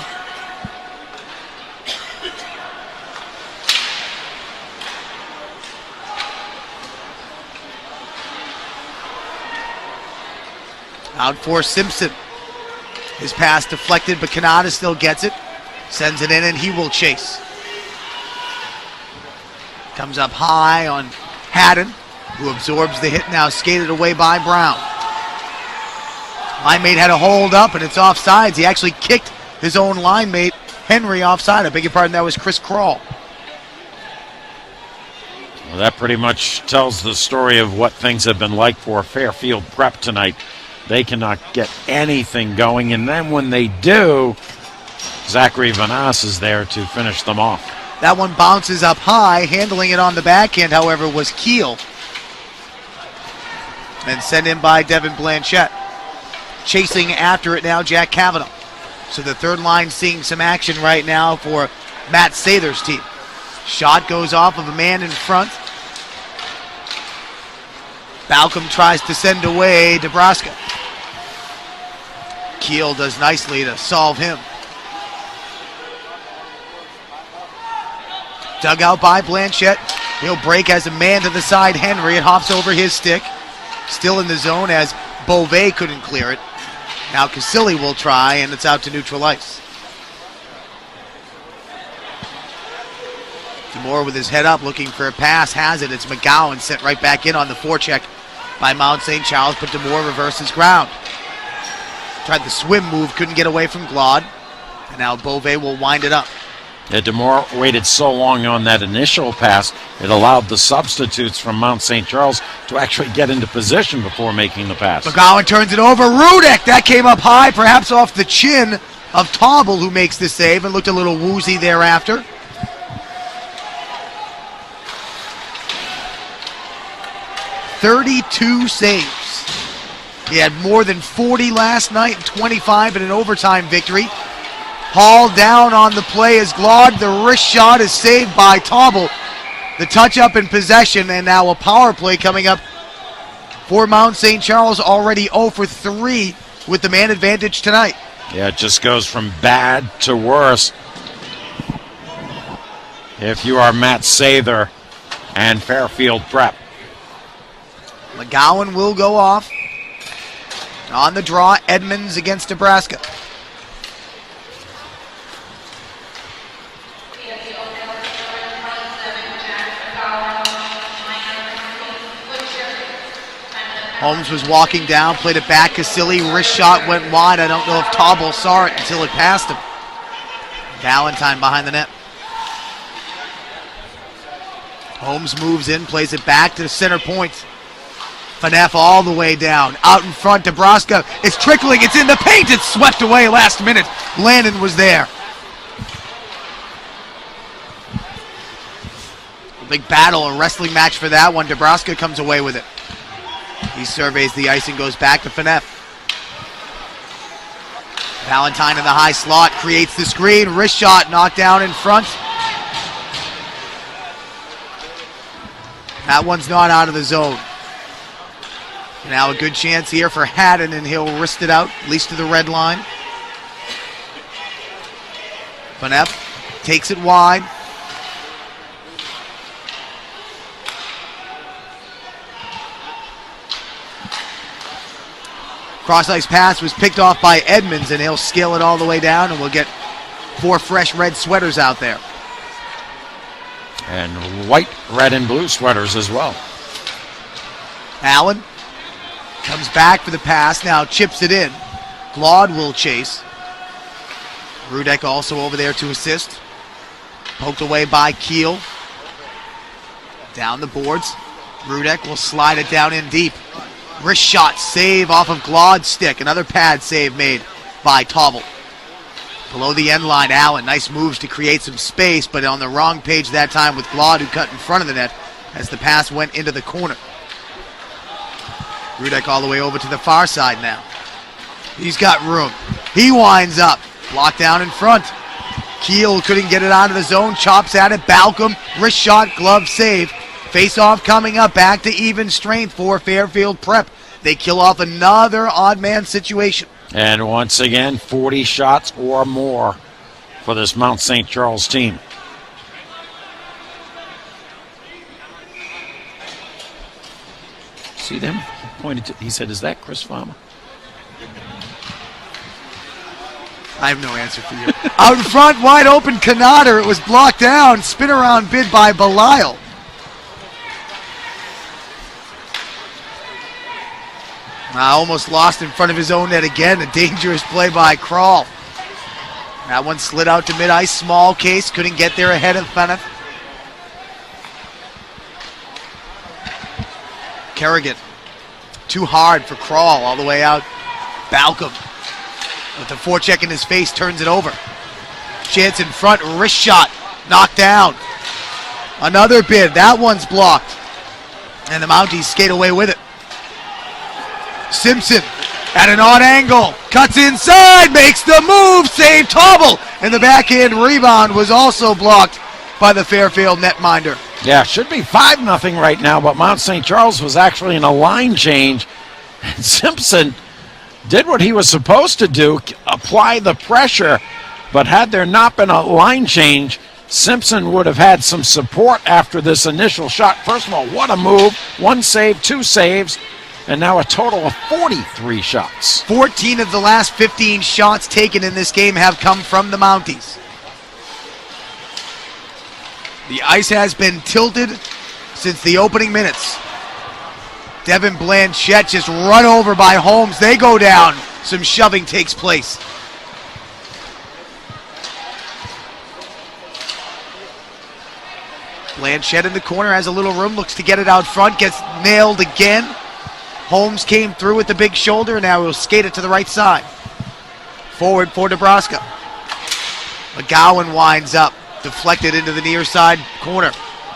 Out for Simpson. His pass deflected, but Kanata still gets it. Sends it in, and he will chase. Comes up high on Haddon, who absorbs the hit, now skated away by Brown. Line mate had a hold up, and it's offsides. He actually kicked his own line mate, Henry, offside. I beg your pardon, that was Chris Kroll. Well, that pretty much tells the story of what things have been like for Fairfield Prep tonight. They cannot get anything going, and then when they do, Zachary Vanas is there to finish them off. That one bounces up high. Handling it on the backhand, however, was Keel. And sent in by Devin Blanchette. Chasing after it now, Jack Kavanaugh. So the third line seeing some action right now for Matt Sather's team. Shot goes off of a man in front. Balcom tries to send away Nebraska. Keel does nicely to solve him. Dug out by Blanchette. He'll break as a man to the side. Henry, it hops over his stick. Still in the zone as Beauvais couldn't clear it. Now Casilli will try, and it's out to neutral ice. DeMoore with his head up looking for a pass. Has it. It's McGowan sent right back in on the forecheck by Mount St. Charles, but DeMoore reverses ground. Tried the swim move, couldn't get away from Glod. And now Beauvais will wind it up. Yeah, DeMoore waited so long on that initial pass, it allowed the substitutes from Mount St. Charles to actually get into position before making the pass. McGowan turns it over. Rudek, that came up high, perhaps off the chin of Tauble, who makes the save and looked a little woozy thereafter. "32 saves He had more than 40 last night, 25 in an overtime victory. Hall down on the play as Glaude. The wrist shot is saved by Tauble. The touch up in possession, and now a power play coming up for Mount St. Charles, already 0 for 3 with the man advantage tonight. Yeah, it just goes from bad to worse. If you are Matt Sather and Fairfield Prep. McGowan will go off. On the draw, Edmonds against Nebraska. Holmes was walking down, played it back. Casilli, wrist shot went wide. I don't know if Tauble saw it until it passed him. Valentine behind the net. Holmes moves in, plays it back to the center point. Phaneuf all the way down. Out in front, Nebraska. It's trickling, it's in the paint. It's swept away last minute. Landon was there. A big battle, a wrestling match for that one. Nebraska comes away with it. He surveys the ice and goes back to Phaneuf. Valentine in the high slot creates the screen. Wrist shot knocked down in front. That one's not out of the zone. Now a good chance here for Haddon, and he'll wrist it out, at least to the red line. Phaneuf takes it wide. Cross-ice pass was picked off by Edmonds, and he'll scale it all the way down, and we'll get 4 fresh red sweaters out there. And white, red, and blue sweaters as well. Allen comes back for the pass, now chips it in. Glaude will chase. Rudek also over there to assist. Poked away by Keel. Down the boards. Rudek will slide it down in deep. Wrist shot save off of Glaude's stick. Another pad save made by Tauble. Below the end line, Allen. Nice moves to create some space, but on the wrong page that time with Glaude, who cut in front of the net as the pass went into the corner. Rudek all the way over to the far side now. He's got room. He winds up. Blocked down in front. Keel couldn't get it out of the zone. Chops at it. Balcom. Wrist shot. Glove save. Face-off coming up. Back to even strength for Fairfield Prep. They kill off another odd man situation. And once again, 40 shots or more for this Mount St. Charles team. See them? He pointed to, he said, is that Chris Farmer? I have no answer for you. Out in front, wide open, Canader. It was blocked down. Spin around bid by Belisle. Almost lost in front of his own net again. A dangerous play by Krall. That one slid out to mid-ice. Small case. Couldn't get there ahead of Phaneuf. Kerrigan. Too hard for Krall all the way out. Balcom with the forecheck in his face turns it over. Chance in front. Wrist shot. Knocked down. Another bid. That one's blocked. And the Mounties skate away with it. Simpson at an odd angle, cuts inside, makes the move, save Tauble, and the backhand rebound was also blocked by the Fairfield netminder. Yeah, should be 5-0 right now, but Mount St. Charles was actually in a line change, and Simpson did what he was supposed to do, apply the pressure, but had there not been a line change, Simpson would have had some support after this initial shot. First of all, what a move, 1 save, 2 saves, and now a total of 43 shots. 14 of the last 15 shots taken in this game have come from the Mounties. The ice has been tilted since the opening minutes. Devin Blanchette just run over by Holmes. They go down. Some shoving takes place. Blanchette in the corner, has a little room, looks to get it out front, gets nailed again. Holmes came through with the big shoulder, now he'll skate it to the right side. Forward for Nebraska. McGowan winds up, deflected into the near side corner.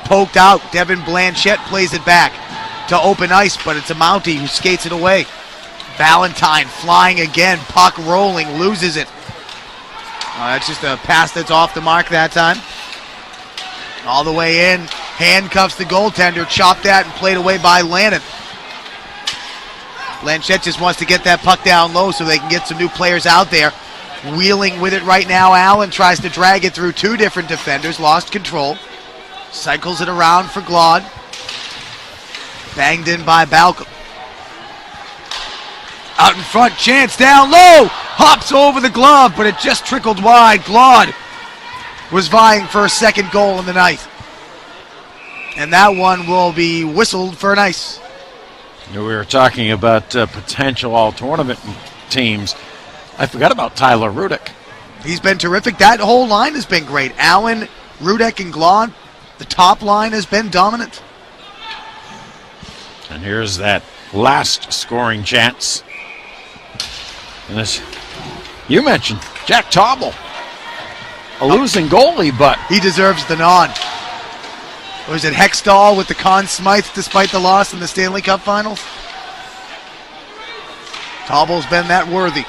Poked out, Devin Blanchette plays it back to open ice, but it's a Mountie who skates it away. Valentine flying again, puck rolling, loses it. That's just a pass that's off the mark that time. All the way in, handcuffs the goaltender, chopped that and played away by Lannon. Blanchette just wants to get that puck down low so they can get some new players out there. Wheeling with it right now, Allen tries to drag it through two different defenders, lost control. Cycles it around for Glaude. Banged in by Balcom. Out in front, chance down low. Hops over the glove, but it just trickled wide. Glaude was vying for a second goal in the night. And that one will be whistled for an ice. We were talking about potential all-tournament teams. I forgot about Tyler Rudek. He's been terrific. That whole line has been great. Allen, Rudek, and Glaude. The top line has been dominant. And here's that last scoring chance. And this, you mentioned Jack Tauble, a losing goalie, but he deserves the nod. Was it Hextall with the Conn Smythe despite the loss in the Stanley Cup Finals? Tauble's been that worthy.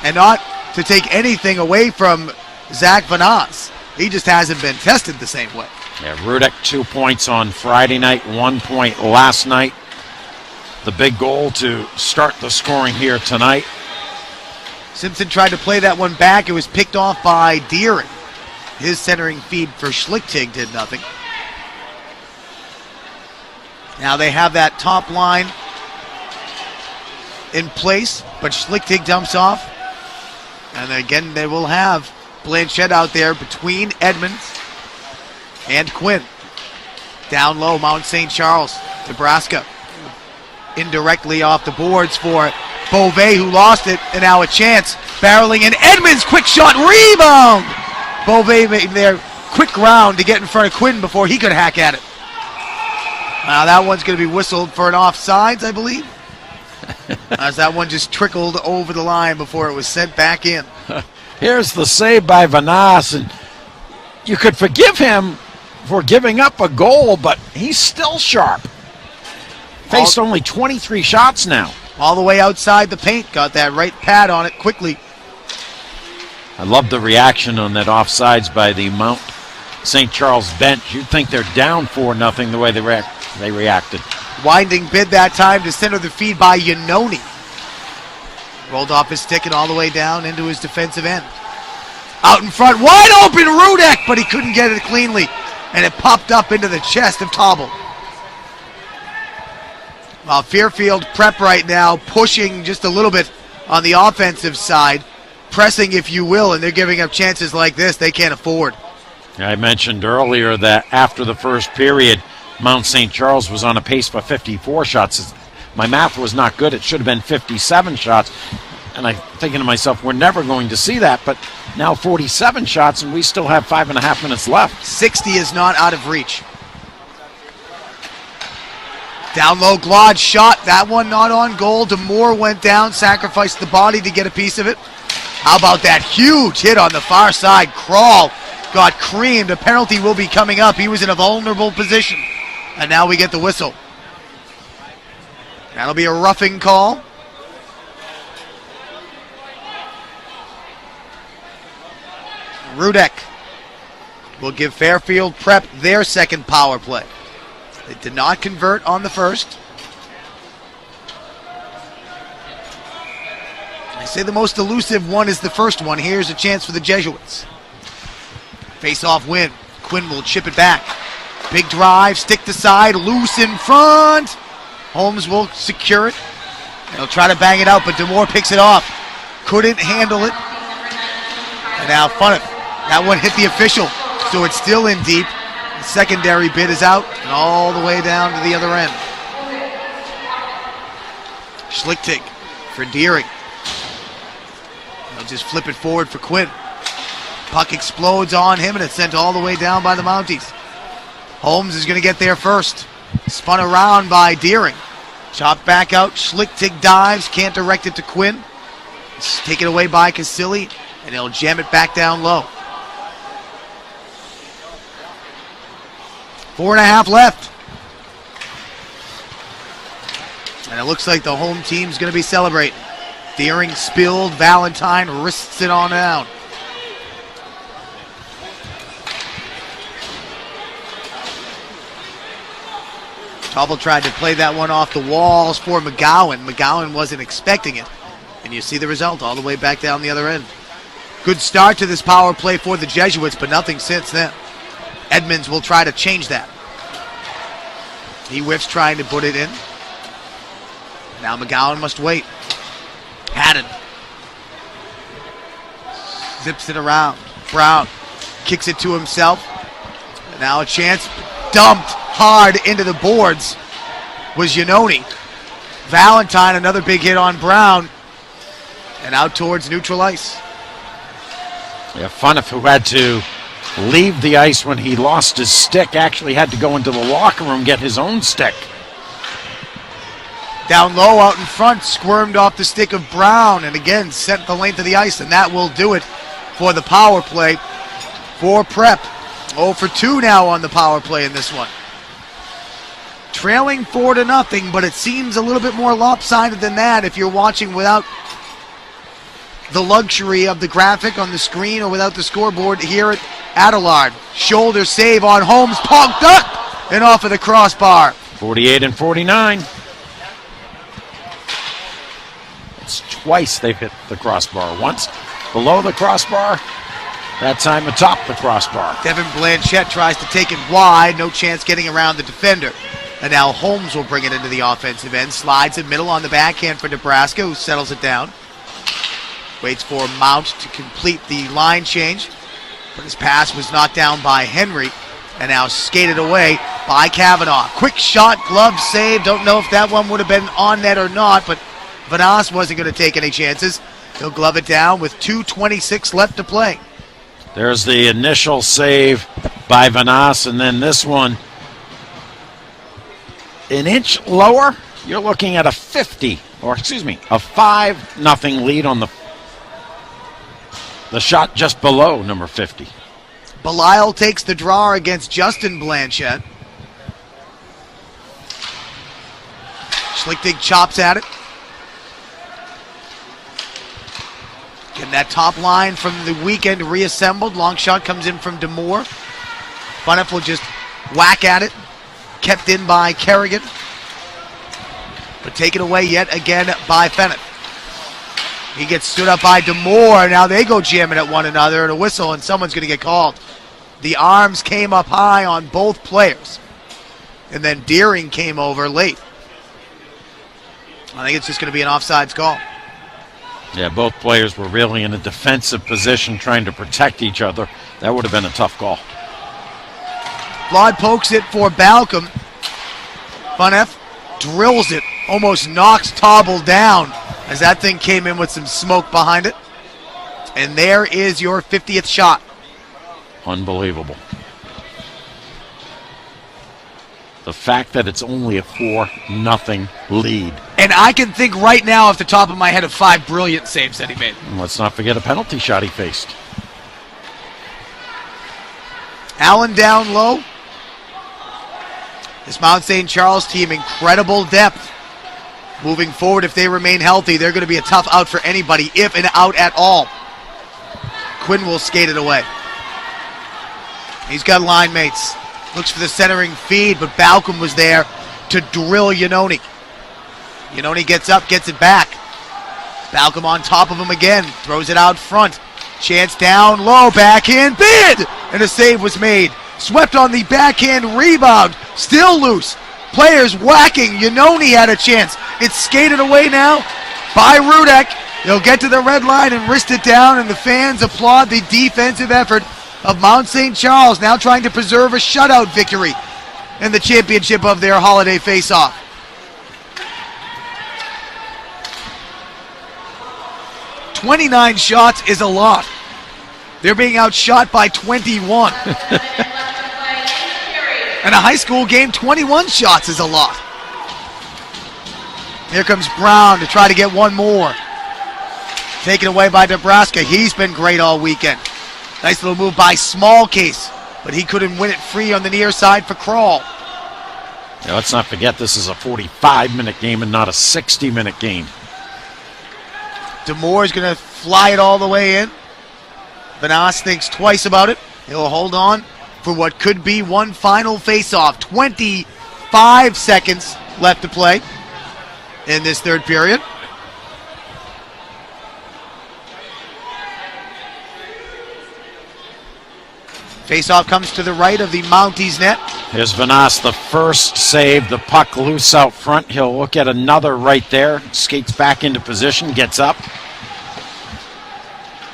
And not to take anything away from Zach Vanas. He just hasn't been tested the same way. Yeah, Rudek 2 points on Friday night, 1 point last night. The big goal to start the scoring here tonight. Simpson tried to play that one back. It was picked off by Deering. His centering feed for Schlichting did nothing. Now they have that top line in place, but Schlichting dumps off. And again, they will have Blanchette out there between Edmonds and Quinn. Down low, Mount St. Charles, Nebraska. Indirectly off the boards for Beauvais, who lost it, and now a chance. Barreling in, Edmonds, quick shot, rebound! Beauvais made their quick round to get in front of Quinn before he could hack at it. Now that one's going to be whistled for an offsides, I believe. As that one just trickled over the line before it was sent back in. Here's the save by Vanas, and you could forgive him for giving up a goal, but he's still sharp. Faced only 23 shots now. All the way outside the paint, got that right pad on it quickly. I love the reaction on that offsides by the Mount St. Charles bench. You'd think they're down 4-0 the way they reacted. Winding bid that time to center the feed by Iannone. Rolled off his stick and all the way down into his defensive end. Out in front, wide open, Rudek, but he couldn't get it cleanly. And it popped up into the chest of Tauble. Well, Fairfield prep right now, pushing just a little bit on the offensive side. Pressing, if you will, and they're giving up chances like this they can't afford. I mentioned earlier that after the first period, Mount St. Charles was on a pace for 54 shots. My math was not good. It should have been 57 shots. And I'm thinking to myself, we're never going to see that. But now 47 shots, and we still have 5.5 minutes left. 60 is not out of reach. Down low, Glaude shot. That one not on goal. DeMoore went down, sacrificed the body to get a piece of it. How about that huge hit on the far side? Crawl got creamed. A penalty will be coming up. He was in a vulnerable position. And now we get the whistle. That'll be a roughing call. Rudek will give Fairfield Prep their second power play. They did not convert on the first. I say the most elusive one is the first one. Here's a chance for the Jesuits. Face-off win. Quinn will chip it back. Big drive, stick to side, loose in front. Holmes will secure it. He'll try to bang it out, but DeMoore picks it off. Couldn't handle it. And now Funneth. That one hit the official, so it's still in deep. The secondary bid is out and all the way down to the other end. Schlichting for Deering. They'll just flip it forward for Quinn. Puck explodes on him and it's sent all the way down by the Mounties. Holmes is going to get there first. Spun around by Deering. Chopped back out. Schlichting dives. Can't direct it to Quinn. It's taken away by Casilli and he'll jam it back down low. 4.5 left. And it looks like the home team's going to be celebrating. Deering spilled, Valentine wrists it on down. Tauble tried to play that one off the walls for McGowan. McGowan wasn't expecting it. And you see the result all the way back down the other end. Good start to this power play for the Jesuits, but nothing since then. Edmonds will try to change that. He whiffs trying to put it in. Now McGowan must wait. Haddon zips it around. Brown kicks it to himself. And now a chance. Dumped hard into the boards was Iannone. Valentine, another big hit on Brown. And out towards neutral ice. Yeah, Funneth, who had to leave the ice when he lost his stick, actually had to go into the locker room, get his own stick. Down low out in front, squirmed off the stick of Brown, and again sent the length of the ice, and that will do it for the power play for Prep. 0 for 2 now on the power play in this one. Trailing 4-0, but it seems a little bit more lopsided than that if you're watching without the luxury of the graphic on the screen or without the scoreboard here at Adelard. Shoulder save on Holmes, punked up and off of the crossbar. 48 and 49. It's twice they've hit the crossbar. Once below the crossbar, that time atop the crossbar. Devin Blanchette tries to take it wide, no chance getting around the defender. And now Holmes will bring it into the offensive end, slides it middle on the backhand for Nebraska, who settles it down. Waits for Mount to complete the line change, but his pass was knocked down by Henry, and now skated away by Kavanaugh. Quick shot, glove save. Don't know if that one would have been on net or not, but Vanas wasn't going to take any chances. He'll glove it down with 2:26 left to play. There's the initial save by Vanas, and then this one an inch lower. You're looking at a 5-0 lead on the shot just below number 50. Belisle takes the draw against Justin Blanchette. Schlichting chops at it. Getting that top line from the weekend reassembled. Long shot comes in from Demore. Funneth will just whack at it. Kept in by Kerrigan. But taken away yet again by Fennett. He gets stood up by Demore. Now they go jamming at one another, and a whistle, and someone's going to get called. The arms came up high on both players. And then Deering came over late. I think it's just going to be an offsides call. Yeah, both players were really in a defensive position trying to protect each other. That would have been a tough call. Blood pokes it for Balcom. Funneth drills it, almost knocks Tauble down as that thing came in with some smoke behind it. And there is your 50th shot. Unbelievable. The fact that it's only a 4-0 lead. And I can think right now off the top of my head of 5 brilliant saves that he made. And let's not forget a penalty shot he faced. Allen down low. This Mount St. Charles team, incredible depth. Moving forward, if they remain healthy, they're going to be a tough out for anybody, if an out at all. Quinn will skate it away. He's got line mates. Looks for the centering feed, but Balcom was there to drill Iannone. Iannone gets up, gets it back. Balcom on top of him again, throws it out front. Chance down low, backhand bid! And a save was made. Swept on the backhand rebound, still loose. Players whacking, Iannone had a chance. It's skated away now by Rudek. He'll get to the red line and wrist it down, and the fans applaud the defensive effort of Mount St. Charles, now trying to preserve a shutout victory in the championship of their holiday face-off. "29 shots is a lot. They're being outshot by 21. In a high school game, 21 shots is a lot. Here comes Brown to try to get one more. Taken away by Nebraska. He's been great all weekend. Nice little move by Small Case, but he couldn't win it free on the near side for Crawl. Now, let's not forget this is a 45-minute game and not a 60-minute game. DeMoore is going to fly it all the way in. Vanasse thinks twice about it. He'll hold on for what could be one final face-off. 25 seconds left to play in this third period. Face-off comes to the right of the Mounties net. Here's Vanasse, the first save, the puck loose out front. He'll look at another right there, skates back into position, gets up.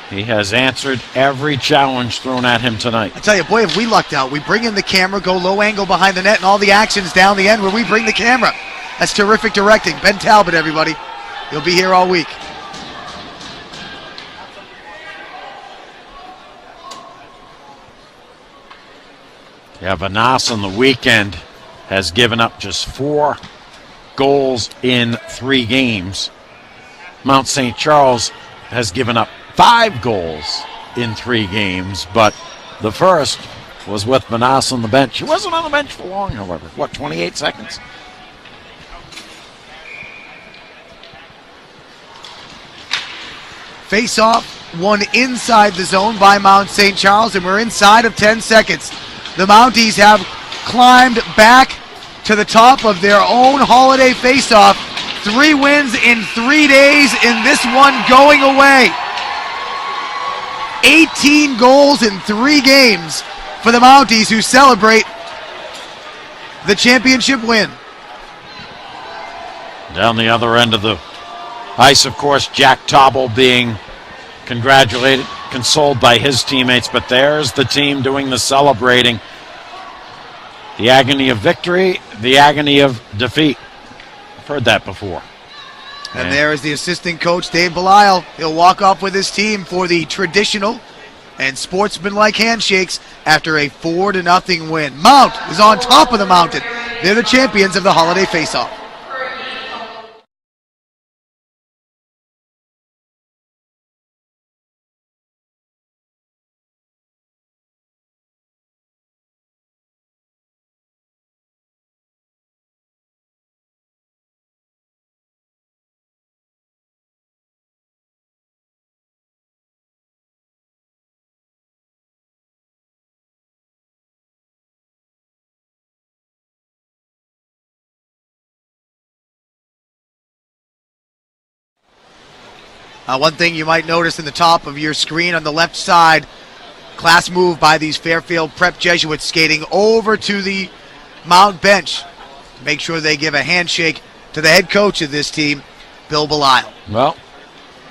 He has answered every challenge thrown at him tonight. I tell you, boy, have we lucked out. We bring in the camera, go low angle behind the net, and all the action's down the end where we bring the camera. That's terrific directing. Ben Talbot, everybody. He'll be here all week. Yeah, Vanasse on the weekend has given up just 4 goals in 3 games. Mount St. Charles has given up 5 goals in 3 games, but the first was with Vanasse on the bench. He wasn't on the bench for long, however. 28 seconds? Face-off, one inside the zone by Mount St. Charles, and we're inside of 10 seconds. The Mounties have climbed back to the top of their own holiday face-off. 3 wins in 3 days, and this one going away. 18 goals in 3 games for the Mounties, who celebrate the championship win. Down the other end of the ice, of course, Jack Tauble being congratulated, consoled by his teammates, but there's the team doing the celebrating. The agony of victory, the agony of defeat. I've heard that before. And there is the assistant coach, Dave Belisle. He'll walk off with his team for the traditional and sportsmanlike handshakes after a 4-0 win. Mount is on top of the mountain. They're the champions of the holiday faceoff. One thing you might notice in the top of your screen on the left side, class move by these Fairfield Prep Jesuits skating over to the Mount bench. Make sure they give a handshake to the head coach of this team, Bill Belisle. Well,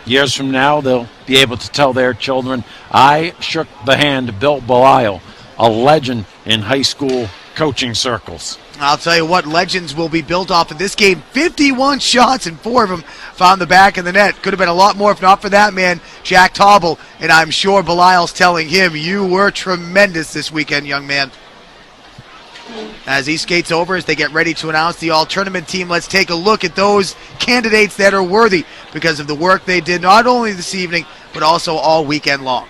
years from now, they'll be able to tell their children, I shook the hand of Bill Belisle, a legend in high school coaching circles. I'll tell you what, legends will be built off of this game. 51 shots and 4 of them found the back of the net. Could have been a lot more if not for that man, Jack Tauble. And I'm sure Belisle's telling him, you were tremendous this weekend, young man. As he skates over, as they get ready to announce the all-tournament team, let's take a look at those candidates that are worthy because of the work they did not only this evening, but also all weekend long.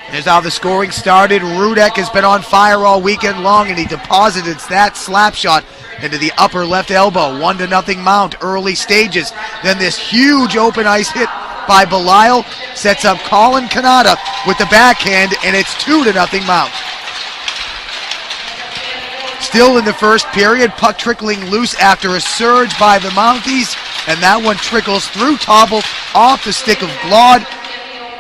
Here's how the scoring started. Rudek has been on fire all weekend long, and he deposited that slap shot into the upper left elbow. 1-0 Mount, early stages. Then this huge open ice hit by Belisle sets up Colin Kanata with the backhand, and it's 2-0 Mount. Still in the first period, puck trickling loose after a surge by the Mounties, and that one trickles through Tauble off the stick of Glaude.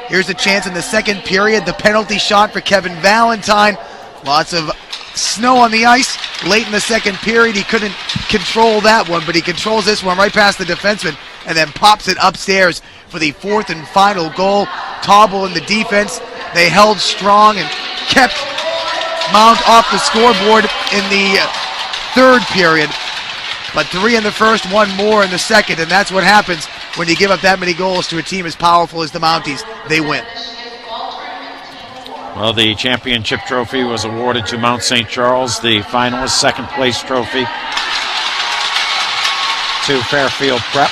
Here's a chance in the second period, the penalty shot for Kevin Valentine. Lots of snow on the ice. Late in the second period, he couldn't control that one, but he controls this one right past the defenseman and then pops it upstairs for the 4th and final goal. Tauble in the defense, they held strong and kept Mount off the scoreboard in the third period. But 3 in the first, 1 more in the second, and that's what happens when you give up that many goals to a team as powerful as the Mounties. They win. Well, the championship trophy was awarded to Mount St. Charles. The finalist second place trophy to Fairfield Prep.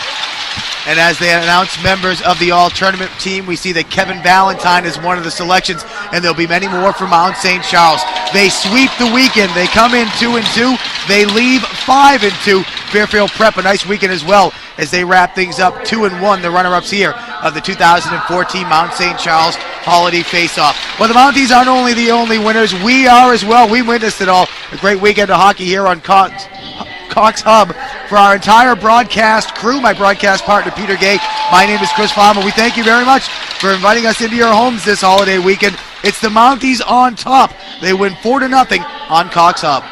And as they announce members of the all-tournament team, we see that Kevin Valentine is one of the selections, and there'll be many more from Mount St. Charles. They sweep the weekend. They come in 2-2. They leave 5-2. Fairfield Prep, a nice weekend as well, as they wrap things up 2-1, the runner-ups here of the 2014 Mount St. Charles Holiday Face-Off. Well, the Mounties aren't only the only winners, we are as well. We witnessed it all. A great weekend of hockey here on Cox Hub. For our entire broadcast crew, my broadcast partner Peter Gay, my name is Chris Farmer. We thank you very much for inviting us into your homes this holiday weekend. It's the Mounties on top. They win 4-0 on Cox Hub.